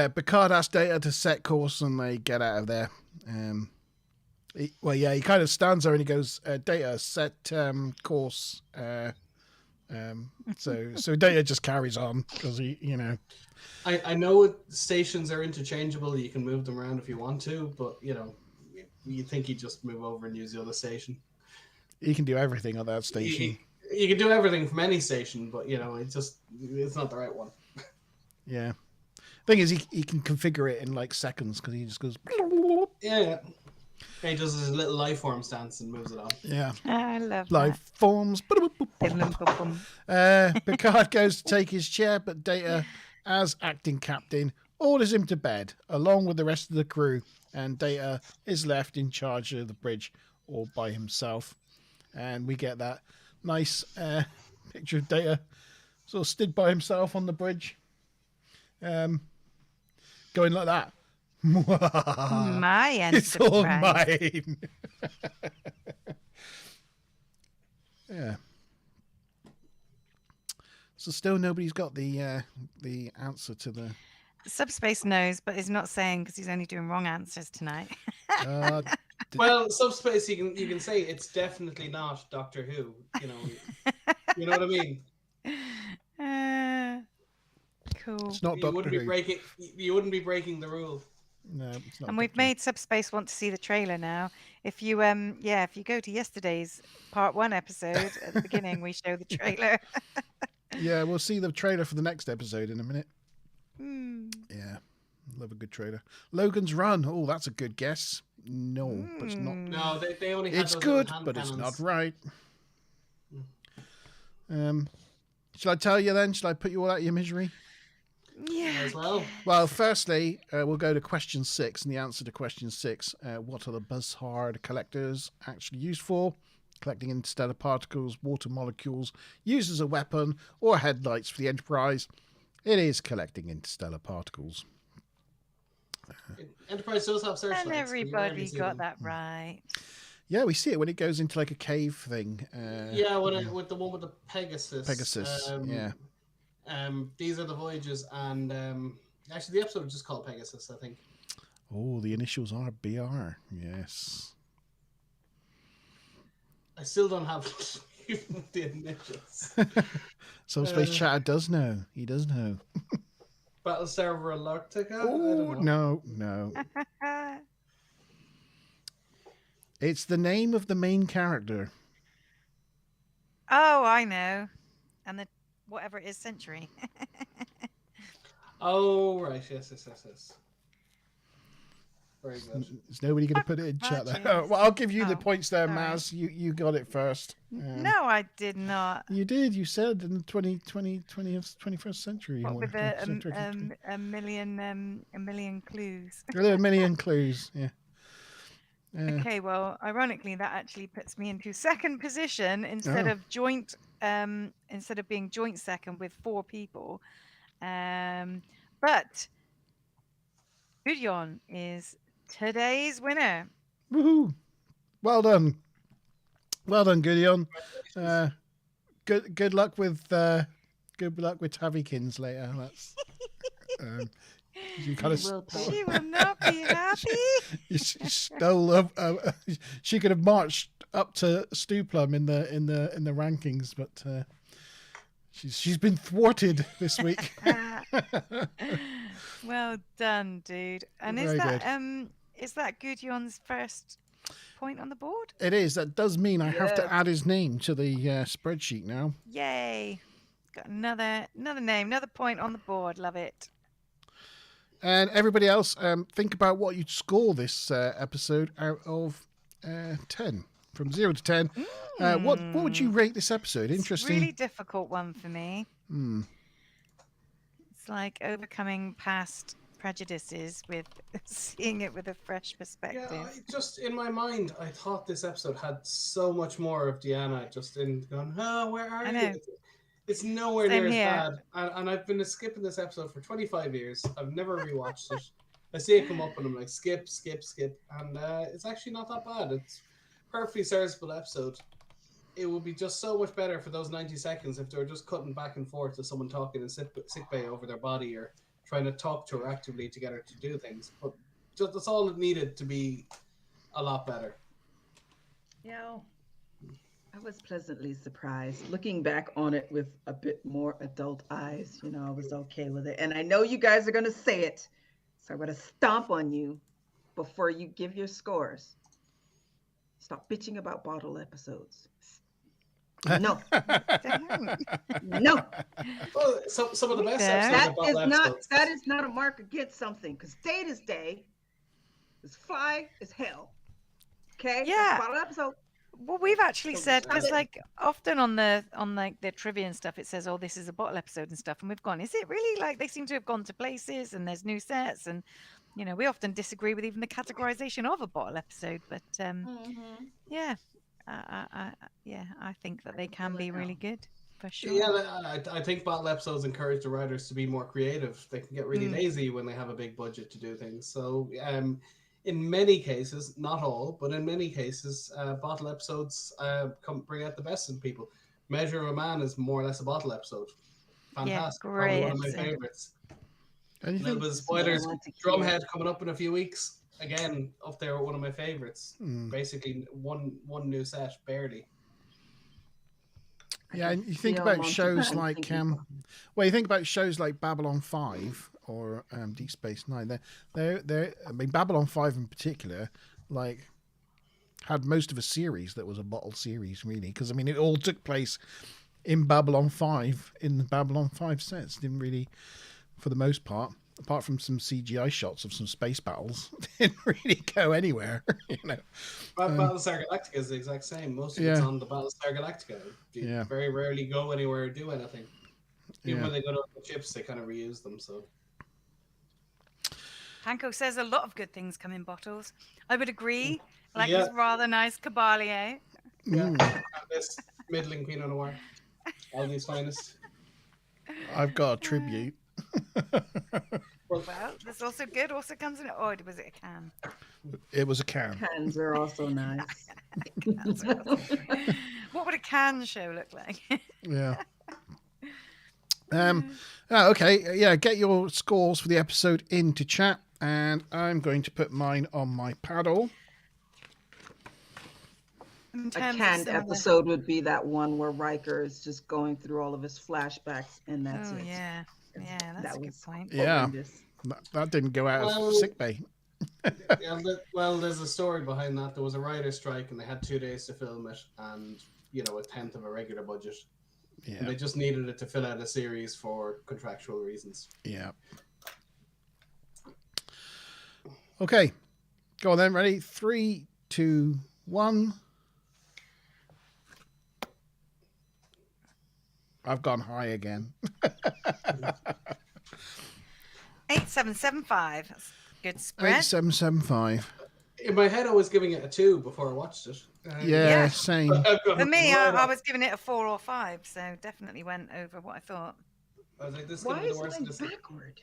Picard asks Data to set course, and they get out of there. He kind of stands there and he goes, "Data, set course." So Data just carries on because I know stations are interchangeable. You can move them around if you want to, but you think you just move over and use the other station. He can do everything on that station. You can do everything from any station, but it's not the right one. Yeah. Thing is, he can configure it in like seconds because he just goes. Yeah. He does his little life form stance and moves it on. Yeah. I love Life forms. that. Picard goes to take his chair, but Data, as acting captain, orders him to bed along with the rest of the crew, and Data is left in charge of the bridge all by himself. And we get that nice picture of Data sort of stood by himself on the bridge, going like that. My It's all enterprise. mine. Yeah. So still nobody's got the answer to the. Subspace knows, but is not saying because he's only doing wrong answers tonight. Well, subspace, you can say it's definitely not Doctor Who. You know what I mean. Cool. It's not You Doctor wouldn't be Who. breaking. You wouldn't be breaking the rule. No, it's not. And we've Doctor made Subspace want to see the trailer now. If you if you go to yesterday's part 1 episode at the beginning, we show the trailer. Who. Yeah, we'll see the trailer for the next episode in a minute. Hmm. Yeah, love a good trailer. Logan's Run. Oh, that's a good guess. No, but it's not. No, they only. Had It's those good, little hand but it's cannons. not right. Shall I tell you then? Shall I put you all out of your misery? Yeah. As well. Well, firstly, we'll go to question 6, and the answer to question 6: what are the Buzzhard collectors actually used for? Collecting interstellar particles, water molecules, used as a weapon, or headlights for the Enterprise. It is collecting interstellar particles. Enterprise does have searchlights. And but you rarely everybody see got them. that right. Yeah, we see it when it goes into like a cave thing. Yeah, with the one with the Pegasus. Pegasus, yeah. These are the voyages, and actually, the episode is just called Pegasus, I think. Oh, the initials are BR. Yes. I still don't have the initials. Subspace Chatter does know. He does know. Battlestar Galactica? I Oh, don't know. no. It's the name of the main character. Oh, I know. And the whatever it is, century. Oh, right. Yes. Very good. Is nobody going to put it in chat there? Fudges. Well, I'll give you the Oh, points there, sorry. Maz. You got it first. No, I did not. You did. You said in the 21st century. What or with whatever. a million clues. There are a million clues. Yeah. Okay, well, ironically, that actually puts me into second position instead Oh. of instead of being joint second with 4 people. But Gudjon is today's winner. Woohoo! Well done. Well done, Gideon. Good luck with Tavykins later. That's you kind of She will not be happy. you stole. She could have marched up to Stuplum in the rankings, but she's been thwarted this week. Well done, dude. And Very is that Gudjon's first point on the board? It is. That does mean I have to Yes. add his name to the spreadsheet now. Yay! Got another name, another point on the board. Love it. And everybody else, think about what you'd score this episode out of 10. From 0 to 10. What would you rate this episode? It's Interesting. a really difficult one for me. It's like overcoming past prejudices with seeing it with a fresh perspective. Yeah, in my mind, I thought this episode had so much more of Deanna just in going, oh, where are I you? know. It's nowhere Same near here. as bad. And I've been skipping this episode for 25 years. I've never rewatched it. I see it come up and I'm like, skip. And it's actually not that bad. It's a perfectly serviceable episode. It would be just so much better for those 90 seconds if they were just cutting back and forth to someone talking in sick bay over their body or trying to talk to her actively to get her to do things. But that's all it needed to be a lot better. I was pleasantly surprised. Looking back on it with a bit more adult eyes, I was okay with it. And I know you guys are going to say it, so I'm going to stomp on you before you give your scores. Stop bitching about bottle episodes. No. No. Well, some of the best Yeah. episodes are bottle episodes. That is not a mark against something, because Data's Day is fly as hell. Okay? Yeah. Bottle episode. Well, we've actually So said, stop because it. like often on like the trivia and stuff, it says, "Oh, this is a bottle episode" and stuff, and we've gone, is it really? Like they seem to have gone to places, and there's new sets, and we often disagree with even the categorization of a bottle episode, but yeah, I think that they can be really good for sure. Yeah, I think bottle episodes encourage the writers to be more creative. They can get really lazy when they have a big budget to do things. So, in many cases, not all, but in many cases, bottle episodes bring out the best in people. Measure of a Man is more or less a bottle episode. Fantastic. Probably one of my great. favorites. A Anything? little bit of spoilers. I want to Drumhead coming up in a few weeks. Again, up there with one of my favorites. Basically, one new set, barely. Yeah, and you think feel about Monty shows Python like thinking you think about shows like Babylon 5 or Deep Space Nine. They're I mean Babylon 5 in particular, like had most of a series that was a bottle series really, because I mean it all took place in Babylon 5 in the Babylon 5 sets. Didn't really, for the most part, apart from some CGI shots of some space battles, didn't really go anywhere. Battlestar Galactica is the exact same. Most of it's on the Battlestar Galactica. You very rarely go anywhere or do anything. Even when they go to the ships, they kind of reuse them. So Hanko says a lot of good things come in bottles. I would agree. Like Yeah. this rather nice Caballé. yeah, this middling Pinot Noir, Aldi's finest. I've got a tribute. Well, that's also good. Also comes in. Oh, was it a can? It was a can. Cans are also nice. What would a can show look like? Yeah. Okay, yeah, get your scores for the episode into chat, and I'm going to put mine on my paddle. In A terms of canned some of the, episode would be that one where Riker is just going through all of his flashbacks, and that's oh it. yeah, yeah, that's That a good was point. Yeah, horrendous. that didn't go out of Well, sick bay. yeah, well, there's a story behind that. There was a writer's strike, and they had 2 days to film it, and a tenth of a regular budget, and Yeah, they just needed it to fill out a series for contractual reasons. yeah. Okay, go on then. Ready? 3, 2, 1. I've gone high again. 8775. That's a good spread. 8775. In my head, I was giving it a 2 before I watched it. Yeah, Yeah. same. I've gone For me, right I off. was giving it a 4 or 5, so definitely went over what I thought. I was like, this is Why going to be is the worst mine of the backward?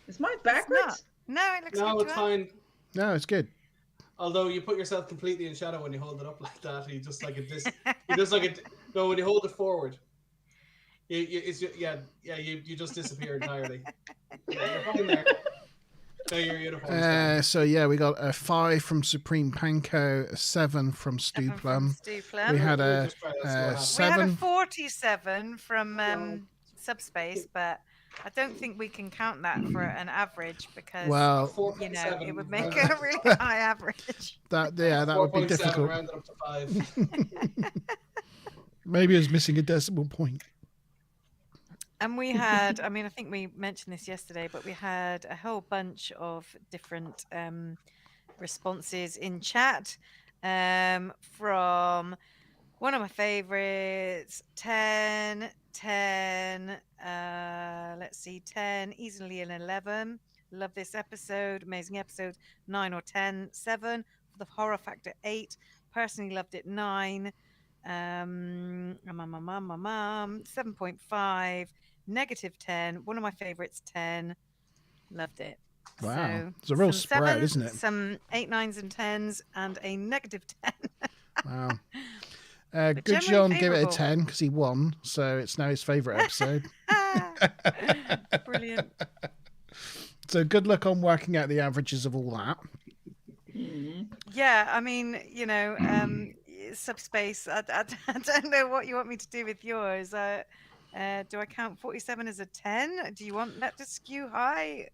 Is mine It's backwards? not. No, it looks No, good it's to us. fine. No, it's good. Although you put yourself completely in shadow when you hold it up like that, you just like you just like it. No, when you hold it forward, you just disappear entirely. Yeah, you're fine there. No, your uniform's fine. So yeah, we got a 5 from Supreme Panko, a 7 from Stu 7 from Plum. Stu Plum. We had We'll a just try that, see what happens. We had a 7. 47 from Subspace, but I don't think we can count that for an average because Well, 4.7 it would make rounded- a really high average. that would be 4.7 difficult. rounded up to 5. Maybe it was missing a decimal point. And we had, I mean, I think we mentioned this yesterday, but we had a whole bunch of different responses in chat from one of my favorites, 10, let's see, 10, easily an 11. Love this episode, amazing episode, 9 or 10, 7, for the horror factor, 8. Personally loved it, 9. 7.5, negative 10. One of my favorites, 10. Loved it. Wow. So, It's a real some spread, 7s, isn't it? Some 8, 9s, and 10s, and a negative 10. Wow. But Good generally John gave it a favourable. 10 because he won, so it's now his favourite episode. Brilliant. So good luck on working out the averages of all that. Yeah, I mean, Subspace, I don't know what you want me to do with yours. Do I count 47 as a 10? Do you want that to skew high?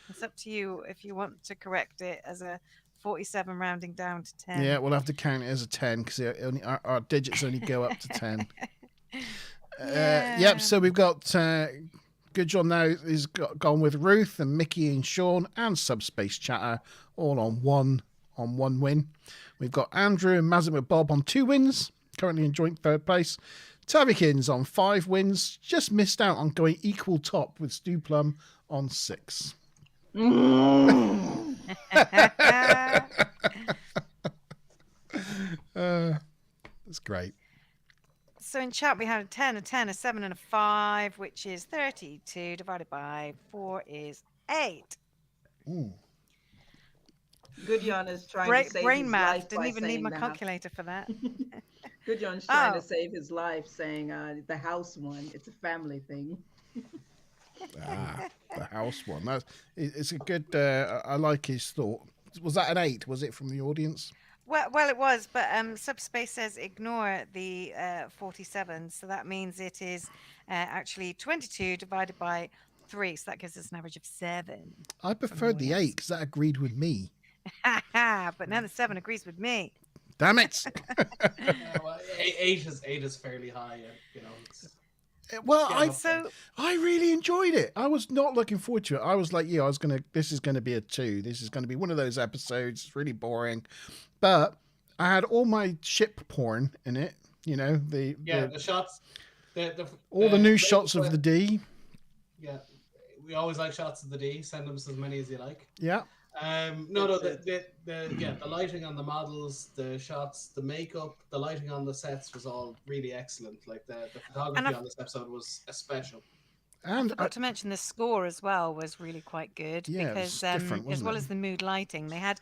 It's up to you if you want to correct it as a 47 rounding down to 10. Yeah, we'll have to count it as a 10 because our digits only go up to 10. Yep, so we've got Good John now is gone with Ruth and Mickey and Sean and Subspace Chatter all on one win. We've got Andrew and Mazin Bob on 2 wins, currently in joint third place. Tabikins on 5 wins, just missed out on going equal top with Stu Plum on 6. That's great. So in chat we had a 10, a 10, a 7, and a 5, which is 32 divided by 4 is 8. Ooh. Goodyon is trying to save Brain his math. life Didn't by even need saying my the house. calculator for that. Goodjon's trying Oh. to save his life, saying the house one. It's a family thing. The house one. It's a good. I like his thought. Was that an 8? Was it from the audience? Well, it was, but Subspace says ignore the 47, so that means it is actually 22 divided by 3, so that gives us an average of 7. I preferred the 8 because that agreed with me. But now the 7 agrees with me. Damn it! Well, 8 is fairly high. It's, Well, Yeah, I no. So I really enjoyed it. I was not looking forward to it. I was like, this is gonna be a 2. This is gonna be one of those episodes. It's really boring. But I had all my ship porn in it. The shots. all the new shots of the D. Yeah, we always like shots of the D. Send them as many as you like. Yeah. The lighting on the models, the shots, the makeup, the lighting on the sets was all really excellent. Like the photography on this episode was special. I And forgot to mention the score as well was really quite good Yeah, it because was different, as wasn't well it? as the mood lighting, they had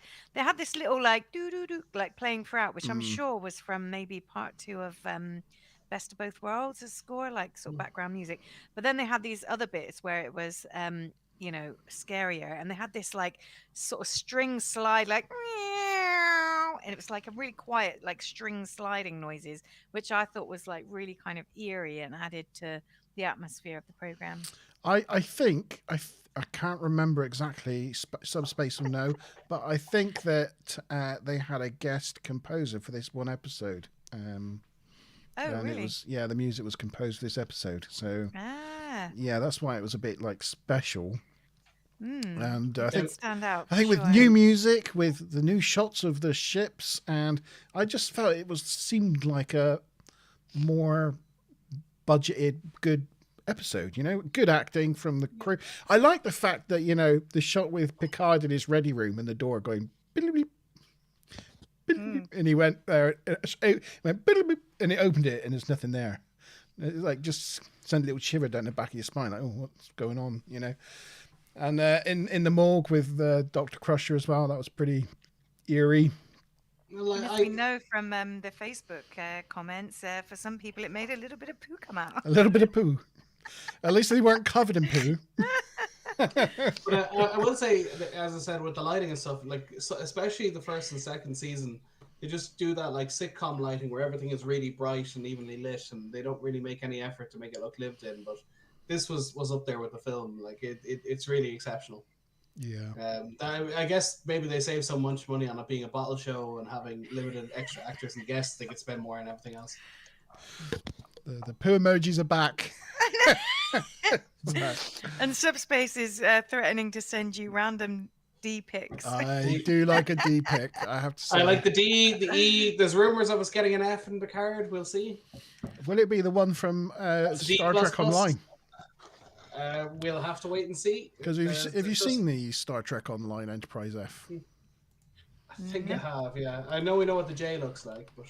this little like doo doo doo like playing throughout, which I'm sure was from maybe part 2 of best of both worlds as score, like sort of background music. But then they had these other bits where it was you know, scarier, and they had this like sort of string slide, like meow, and it was like a really quiet like string sliding noises, which I thought was like really kind of eerie and added to the atmosphere of the program. I think I can't remember exactly, Subspace will know, but I think that they had a guest composer for this one episode. Oh, and really? it was, yeah, the music was composed for this episode. So Ah, yeah, that's why it was a bit like special. And I it think did stand out. I think for with sure. new music, with the new shots of the ships, and I just felt it seemed like a more budgeted, good episode. You know, good acting from the crew. I like the fact that, you know, the shot with Picard in his ready room and the door going beep, beep, beep, and he went there, it went beep, beep, and it opened it and there's nothing there. It like just sent a little shiver down the back of your spine, like, oh, what's going on, you know? And in the morgue with Dr. Crusher as well, that was pretty eerie. Well, And as we know from the Facebook comments, for some people it made a little bit of poo come out. A little bit of poo. At least they weren't covered in poo. But I will say, that, as I said, with the lighting and stuff, like especially the first and second season, they just do that like sitcom lighting where everything is really bright and evenly lit, and they don't really make any effort to make it look lived in. But this was up there with the film. Like it's really exceptional. Yeah. I guess maybe they save so much money on it being a bottle show and having limited extra actors and guests. They could spend more on everything else. The poo emojis are back. And Subspace is threatening to send you random D pics. I do like a D pic, I have to say. I like the D, the E. There's rumors of us getting an F in Picard. We'll see. Will it be the one from Star Trek Online? We'll have to wait and see. Because have you seen the Star Trek Online Enterprise F? I think I have, yeah. I know we know what the J looks like, but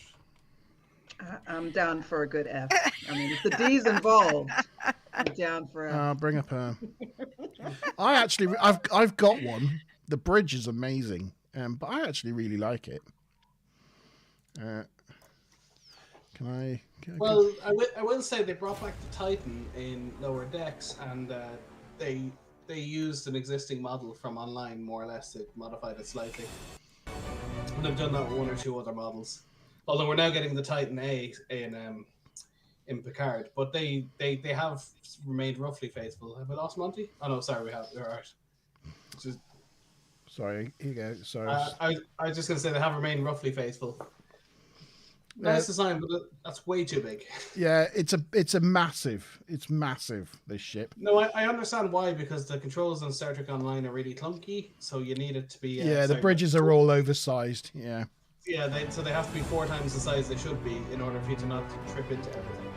I'm down for a good F. I mean, if the D's involved, I'm down for a... Bring up a... I've got one. The bridge is amazing, but I actually really like it. Well, I will say they brought back the Titan in Lower Decks, and they used an existing model from online, more or less. They modified it slightly. And they've done that with one or two other models. Although we're now getting the Titan A in Picard, but they have remained roughly faithful. Have we lost Monty? Oh no, sorry, we have. We're all right. Just, sorry, here you go. Sorry. I was just gonna say they have remained roughly faithful. Nice design, but that's way too big. Yeah, it's massive. It's massive, this ship. No, I understand why, because the controls on Star Trek Online are really clunky, so you need it to be... the bridges are all oversized, yeah. Yeah, so they have to be 4 times the size they should be in order for you to not trip into everything.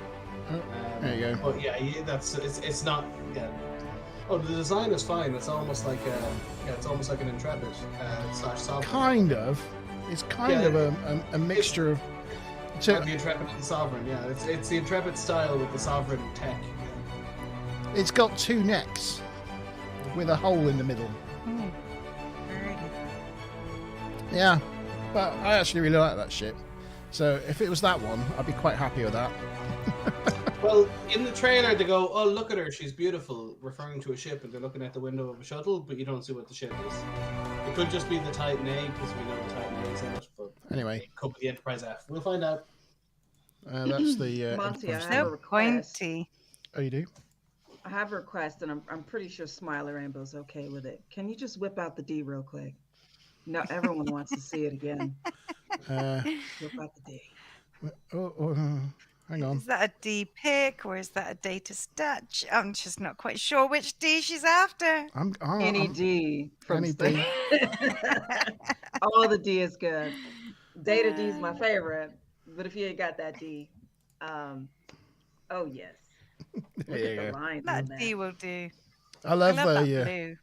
There you go. But yeah, it's not... Yeah. Oh, the design is fine. It's almost like an Intrepid / Sovereign. Kind of. It's kind of a mixture of... The Intrepid and the Sovereign, yeah. It's the Intrepid style with the Sovereign tech. It's got 2 necks with a hole in the middle. Yeah, but I actually really like that ship. So if it was that one, I'd be quite happy with that. Well, in the trailer they go, "Oh, look at her, she's beautiful," referring to a ship, and they're looking at the window of a shuttle, but you don't see what the ship is. It could just be the Titan A, because we know the Titan A is in it, but anyway, it could be the Enterprise F. We'll find out. That's the Monty, I Enterprise. have a request. Pointy. Oh, you do? I have a request, and I'm pretty sure Smiley Rainbow's okay with it. Can you just whip out the D real quick? No, everyone wants to see it again. Whip out the D. Hang on. Is that a D pick or is that a data stat? I'm just not quite sure which D she's after. Any D from any D. All the D is good. Data D is my favorite, but if you ain't got that D, oh yes. Look at the lines on That D will do. I love that the blue.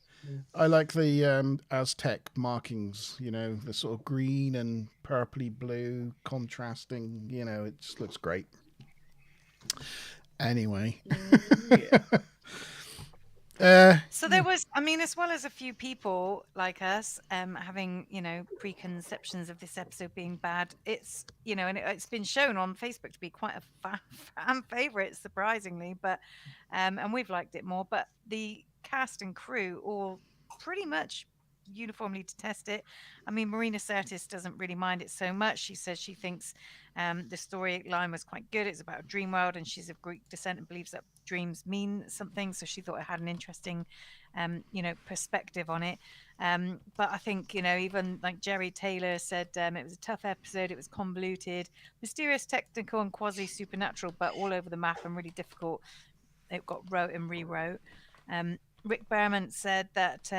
I like the Aztec markings, you know, the sort of green and purpley blue contrasting, you know, it just looks great. Anyway. So there was, I mean, as well as a few people like us having, preconceptions of this episode being bad, it's, and it's been shown on Facebook to be quite a fan favorite, surprisingly, but, and we've liked it more, but the cast and crew all pretty much uniformly detest it. I mean, Marina Sirtis doesn't really mind it so much. She says she thinks the storyline was quite good. It's about a dream world, and she's of Greek descent and believes that dreams mean something. So she thought it had an interesting, perspective on it. But I think, even like Jerry Taylor said, it was a tough episode. It was convoluted, mysterious, technical, and quasi supernatural, but all over the map and really difficult. It got wrote and rewrote. Rick Berman said that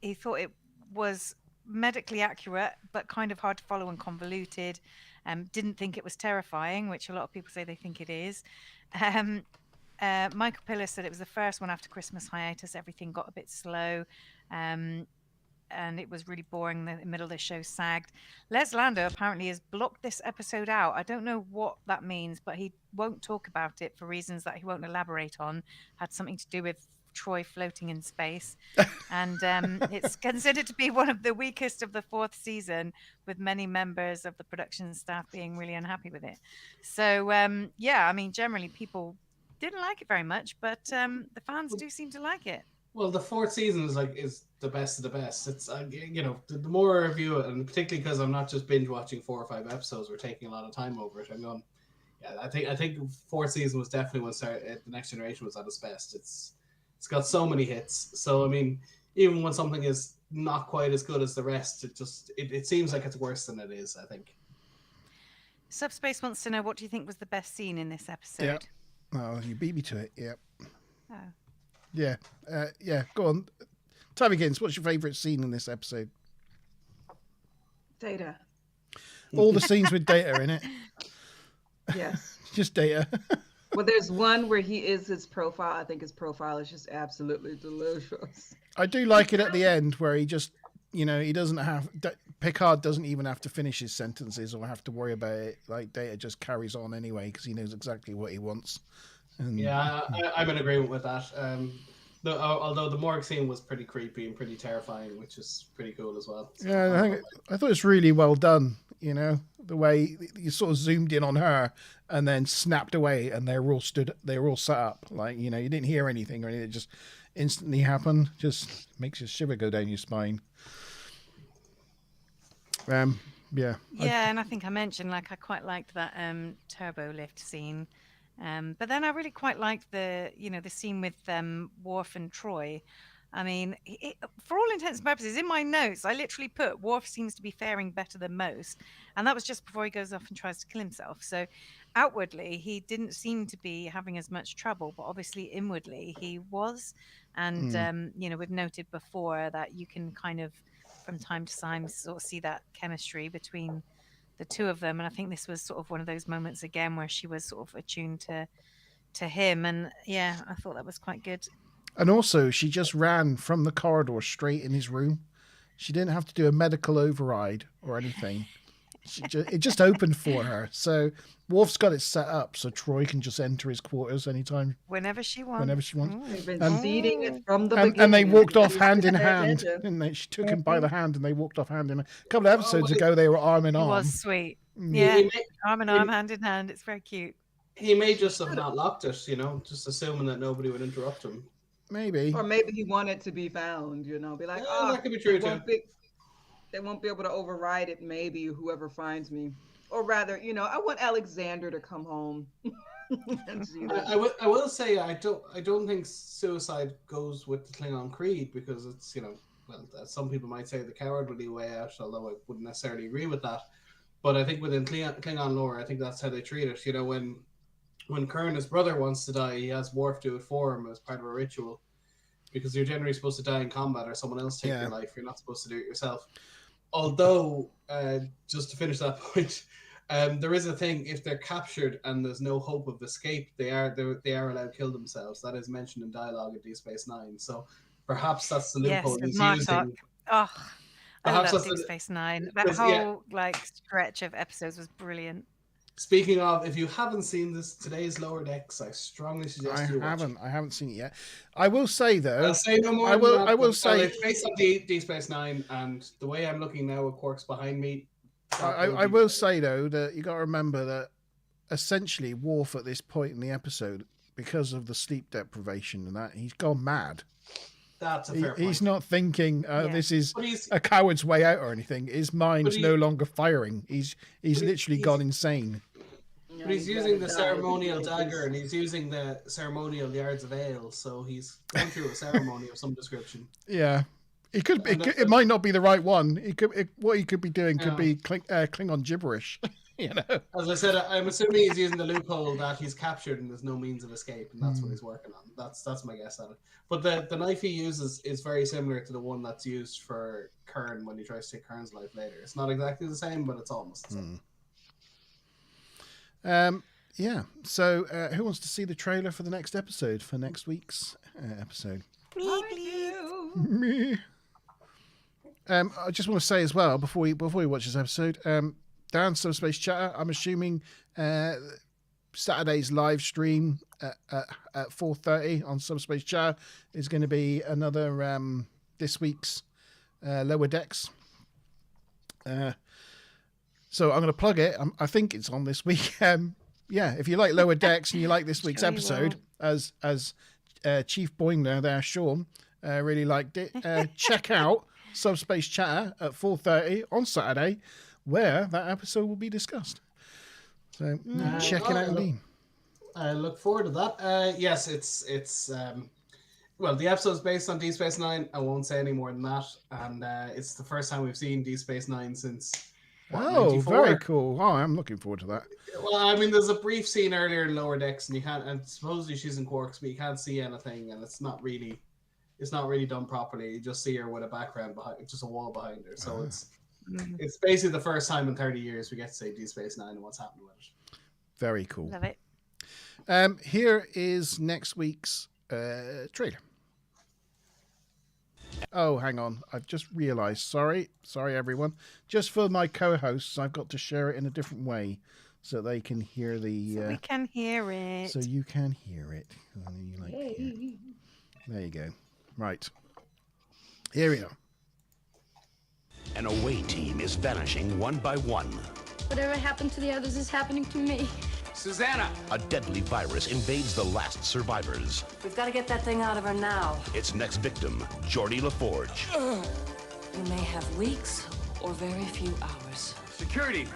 he thought it was medically accurate, but kind of hard to follow and convoluted. Didn't think it was terrifying, which a lot of people say they think it is. Michael Pillar said it was the first one after Christmas hiatus. Everything got a bit slow. And it was really boring. The middle of the show sagged. Les Lando apparently has blocked this episode out. I don't know what that means, but he won't talk about it for reasons that he won't elaborate on. Had something to do with Troy floating in space. And it's considered to be one of the weakest of the fourth season, with many members of the production staff being really unhappy with it. So, I mean, generally people didn't like it very much, but the fans do seem to like it. Well, the fourth season is the best of the best. It's the more I review it, and particularly because I'm not just binge watching 4 or 5 episodes, we're taking a lot of time over it. I'm going, yeah, I think fourth season was definitely when the Next Generation was at its best. It's got so many hits. So I mean, even when something is not quite as good as the rest, it seems like it's worse than it is, I think. Subspace wants to know, what do you think was the best scene in this episode? Yeah. Oh, you beat me to it. Yeah. Oh. Yeah. Go on. Time Higgins, what's your favourite scene in this episode? Data. All the scenes with Data in it. Yes. Just Data. Well, there's one where he is his profile. I think his profile is just absolutely delicious. I do like it at the end where he just, he doesn't have, Picard doesn't even have to finish his sentences or have to worry about it. Like, Data just carries on anyway because he knows exactly what he wants. And, yeah, I'm in agreement with that. Although the morgue scene was pretty creepy and pretty terrifying, which is pretty cool as well. So, yeah, I thought it was really well done. The way you sort of zoomed in on her and then snapped away, and they were all set up. Like, you didn't hear anything or anything. It just instantly happened. Just makes your shiver go down your spine. Yeah. Yeah, and I think I mentioned, like, I quite liked that turbo lift scene. But then I really quite liked the scene with Worf and Troy. I mean, for all intents and purposes, in my notes, I literally put Worf seems to be faring better than most. And that was just before he goes off and tries to kill himself. So outwardly, he didn't seem to be having as much trouble, but obviously inwardly he was. And, we've noted before that you can kind of, from time to time, sort of see that chemistry between the two of them. And I think this was sort of one of those moments again where she was sort of attuned to him. And yeah, I thought that was quite good. And also, she just ran from the corridor straight in his room. She didn't have to do a medical override or anything. It just opened for her. So Worf's got it set up so Troy can just enter his quarters anytime. Whenever she wants. They've been seeding it from the beginning. And they walked off hand in hand. Didn't they? She took him by the hand and they walked off hand in hand. A couple of episodes ago, they were arm in arm. It was sweet. Yeah, arm in arm, hand in hand. It's very cute. He may just have not locked it, just assuming that nobody would interrupt him. Maybe. Or maybe he wanted to be found, be like, that could be true too. They won't be able to override it, maybe, whoever finds me. Or rather, I want Alexander to come home. I will say I don't think suicide goes with the Klingon creed because it's, some people might say the cowardly way out, although I wouldn't necessarily agree with that. But I think within Klingon lore, I think that's how they treat it. When Kern, his brother, wants to die, he has Worf do it for him as part of a ritual. Because you're generally supposed to die in combat or someone else take your life. You're not supposed to do it yourself. Although, just to finish that point, there is a thing, if they're captured and there's no hope of escape, they are allowed to kill themselves. That is mentioned in dialogue at Deep Space Nine. So perhaps that's the loophole he's using. Oh, I love Perhaps Deep Space Nine. That whole stretch of episodes was brilliant. Speaking of, if you haven't seen today's Lower Decks, I strongly suggest you watch it. I haven't seen it yet. I will say though. I'll say no more. I will say it's based on Deep Space Nine, and the way I'm looking now with Quark's behind me. I will say though that you got to remember that essentially Worf at this point in the episode, because of the sleep deprivation and that, he's gone mad. That's a fair point. He's not thinking this is he's a coward's way out or anything. His mind's no longer firing. He's literally gone insane. But he's using the ceremonial dagger, and he's using the ceremonial yards of ale, so he's going through a ceremony of some description. Yeah. It might not be the right one. What he could be doing could be Klingon gibberish. You know. As I said, I'm assuming he's using the loophole that he's captured and there's no means of escape, and that's what he's working on. That's my guess at it. But the knife he uses is very similar to the one that's used for Kern when he tries to take Kern's life later. It's not exactly the same, but it's almost the same. Yeah. So, who wants to see the trailer for the next episode, for next week's episode? Me, please. Me. I just want to say as well before we watch this episode, Dan Subspace Chatter. I'm assuming Saturday's live stream at 4:30 on Subspace Chatter is going to be another this week's Lower Decks. So I'm going to plug it. I think it's on this week. Yeah, if you like Lower Decks and you like this week's episode, as Chief Boingler there, Sean, really liked it. Check out Subspace Chatter at 4:30 on Saturday, where that episode will be discussed. So check it out, indeed. I look forward to that. Yes, it's well, the episode's based on Deep Space Nine. I won't say any more than that. And it's the first time we've seen Deep Space Nine since. Oh, 94? very cool. Oh, I'm looking forward to that. Well, I mean, there's a brief scene earlier in Lower Decks, and you can't. And supposedly she's in Quarks, but you can't see anything, and it's not really done properly. You just see her with a background behind, just a wall behind her. So it's basically the first time in 30 years we get to see Deep Space Nine and what's happening with it. Very cool. Love it. Here is next week's trailer. Oh, hang on. I've just realised. Sorry, everyone. Just for my co-hosts, I've got to share it in a different way so they can hear the. So we can hear it. So you can hear it. There you go. Right. Here we are. An away team is vanishing one by one. Whatever happened to the others is happening to me. Susanna! A deadly virus invades the last survivors. We've got to get that thing out of her now. Its next victim, Geordie LaForge. We may have weeks or very few hours. Security!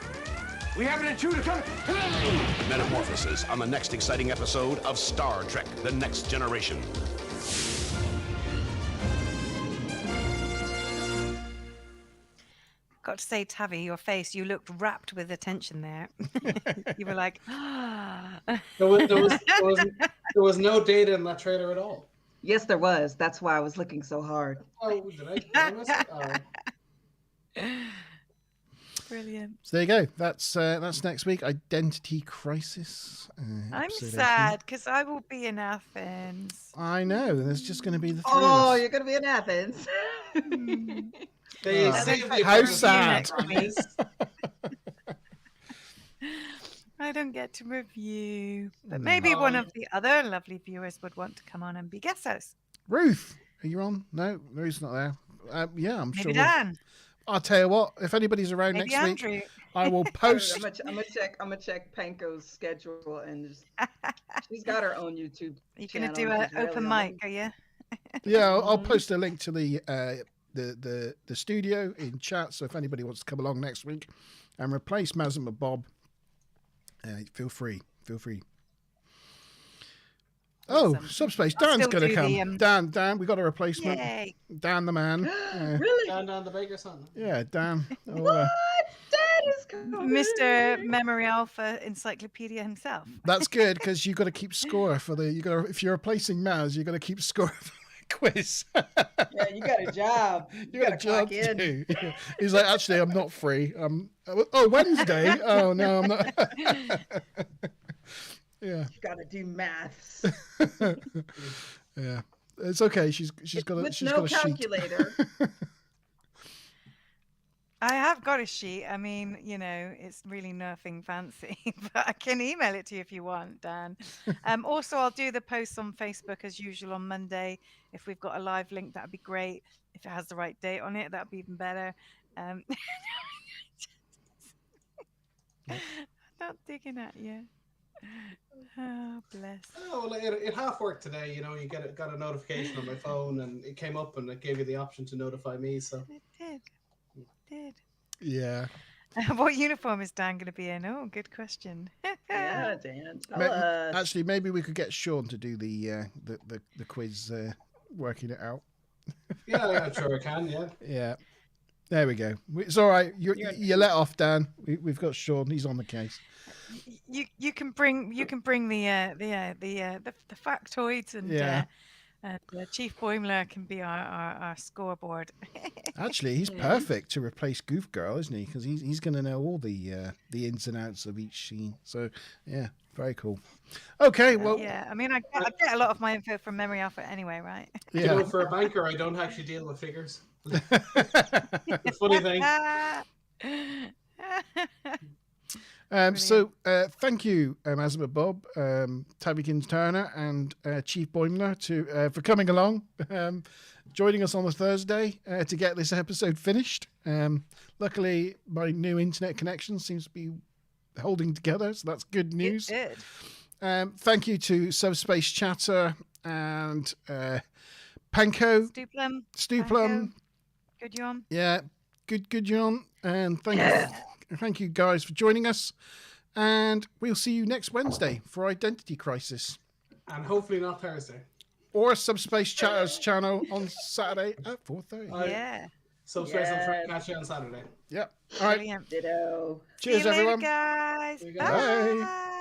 We have an intruder coming! Metamorphosis on the next exciting episode of Star Trek: The Next Generation. Got to say, Tavi, your face, you looked rapt with attention there. You were like, There was no data in that trailer at all. Yes, there was. That's why I was looking so hard. Oh, did I miss it? Brilliant. So there you go. That's next week. Identity Crisis. I'm episode 18. sad because I will be in Athens. I know. There's just going to be the three Oh, of us. you're going to be in Athens. They saved the How episode sad. from this. I don't get to review, but maybe one of the other lovely viewers would want to come on and be guest host. Ruth, are you on? No, Ruth's not there. Yeah, I'm Maybe sure. Dan. I'll tell you what. If anybody's around Maybe next Andrew. week, I will post. I'm gonna check Panko's schedule and just. She's got her own YouTube. You're gonna channel. do an She's really open on mic, it. are you? Yeah, I'll post a link to the studio in chat. So if anybody wants to come along next week and replace Mazam and Bob, feel free. Oh, Awesome. Subspace. I'll Dan's still going to do come. the, Dan, we got a replacement. Yay. Dan the man. Really? Down the baker's son. Yeah, Dan. Oh, What? Dad is coming. Mr. Memory Alpha Encyclopedia himself. that's good because you got to keep score for the. If you're replacing Maz, you got to keep score for the quiz. Yeah, you got a job. You got a job clock in. to do. He's like, actually, I'm not free. Oh, Wednesday. Oh no, I'm not. Yeah. You got to do maths Yeah, it's okay. She's got a with she's no got a sheet. calculator. I have got a sheet. I mean, you know, it's really nothing fancy, but I can email it to you if you want, Dan. Also, I'll do the posts on Facebook as usual on Monday. If we've got a live link, that'd be great. If it has the right date on it, that'd be even better. Um, I'm not digging at you. Oh, bless. Oh, well, it half worked today. You know, you got a notification on my phone, and it came up, and it gave you the option to notify me. So It did. Did. Yeah. What uniform is Dan going to be in? Oh, good question. Yeah, Dan, tell Ma- us. Actually, maybe we could get Sean to do the quiz, working it out. yeah, sure I can. Yeah. Yeah. There we go. It's all right. You let off, Dan. We've got Sean. He's on the case. You can bring the factoids and Yeah. Chief Boimler can be our scoreboard. Actually, he's perfect to replace Goof Girl, isn't he? Because he's going to know all the ins and outs of each scene. So yeah, very cool. Okay, well, Yeah, I mean, I get a lot of my info from Memory Alpha anyway, right? You yeah. know, for a banker, I don't actually deal with figures. The funny thing. So thank you, Azima Bob, Tabby Turner, and Chief Boimler for coming along, joining us on a Thursday to get this episode finished. Luckily, my new internet connection seems to be holding together, so that's good news. It did. Thank you to Subspace Chatter and Panko. Stuplum. Good John. Yeah, good John. And thank you guys for joining us. And we'll see you next Wednesday for Identity Crisis. And hopefully not Thursday. Or Subspace Chatter's channel on Saturday at 4:30. Yeah. Subspace will catch you on Saturday. Yep. All right. Brilliant. Ditto. Cheers, See you later, everyone. guys. See you guys. Bye. Bye.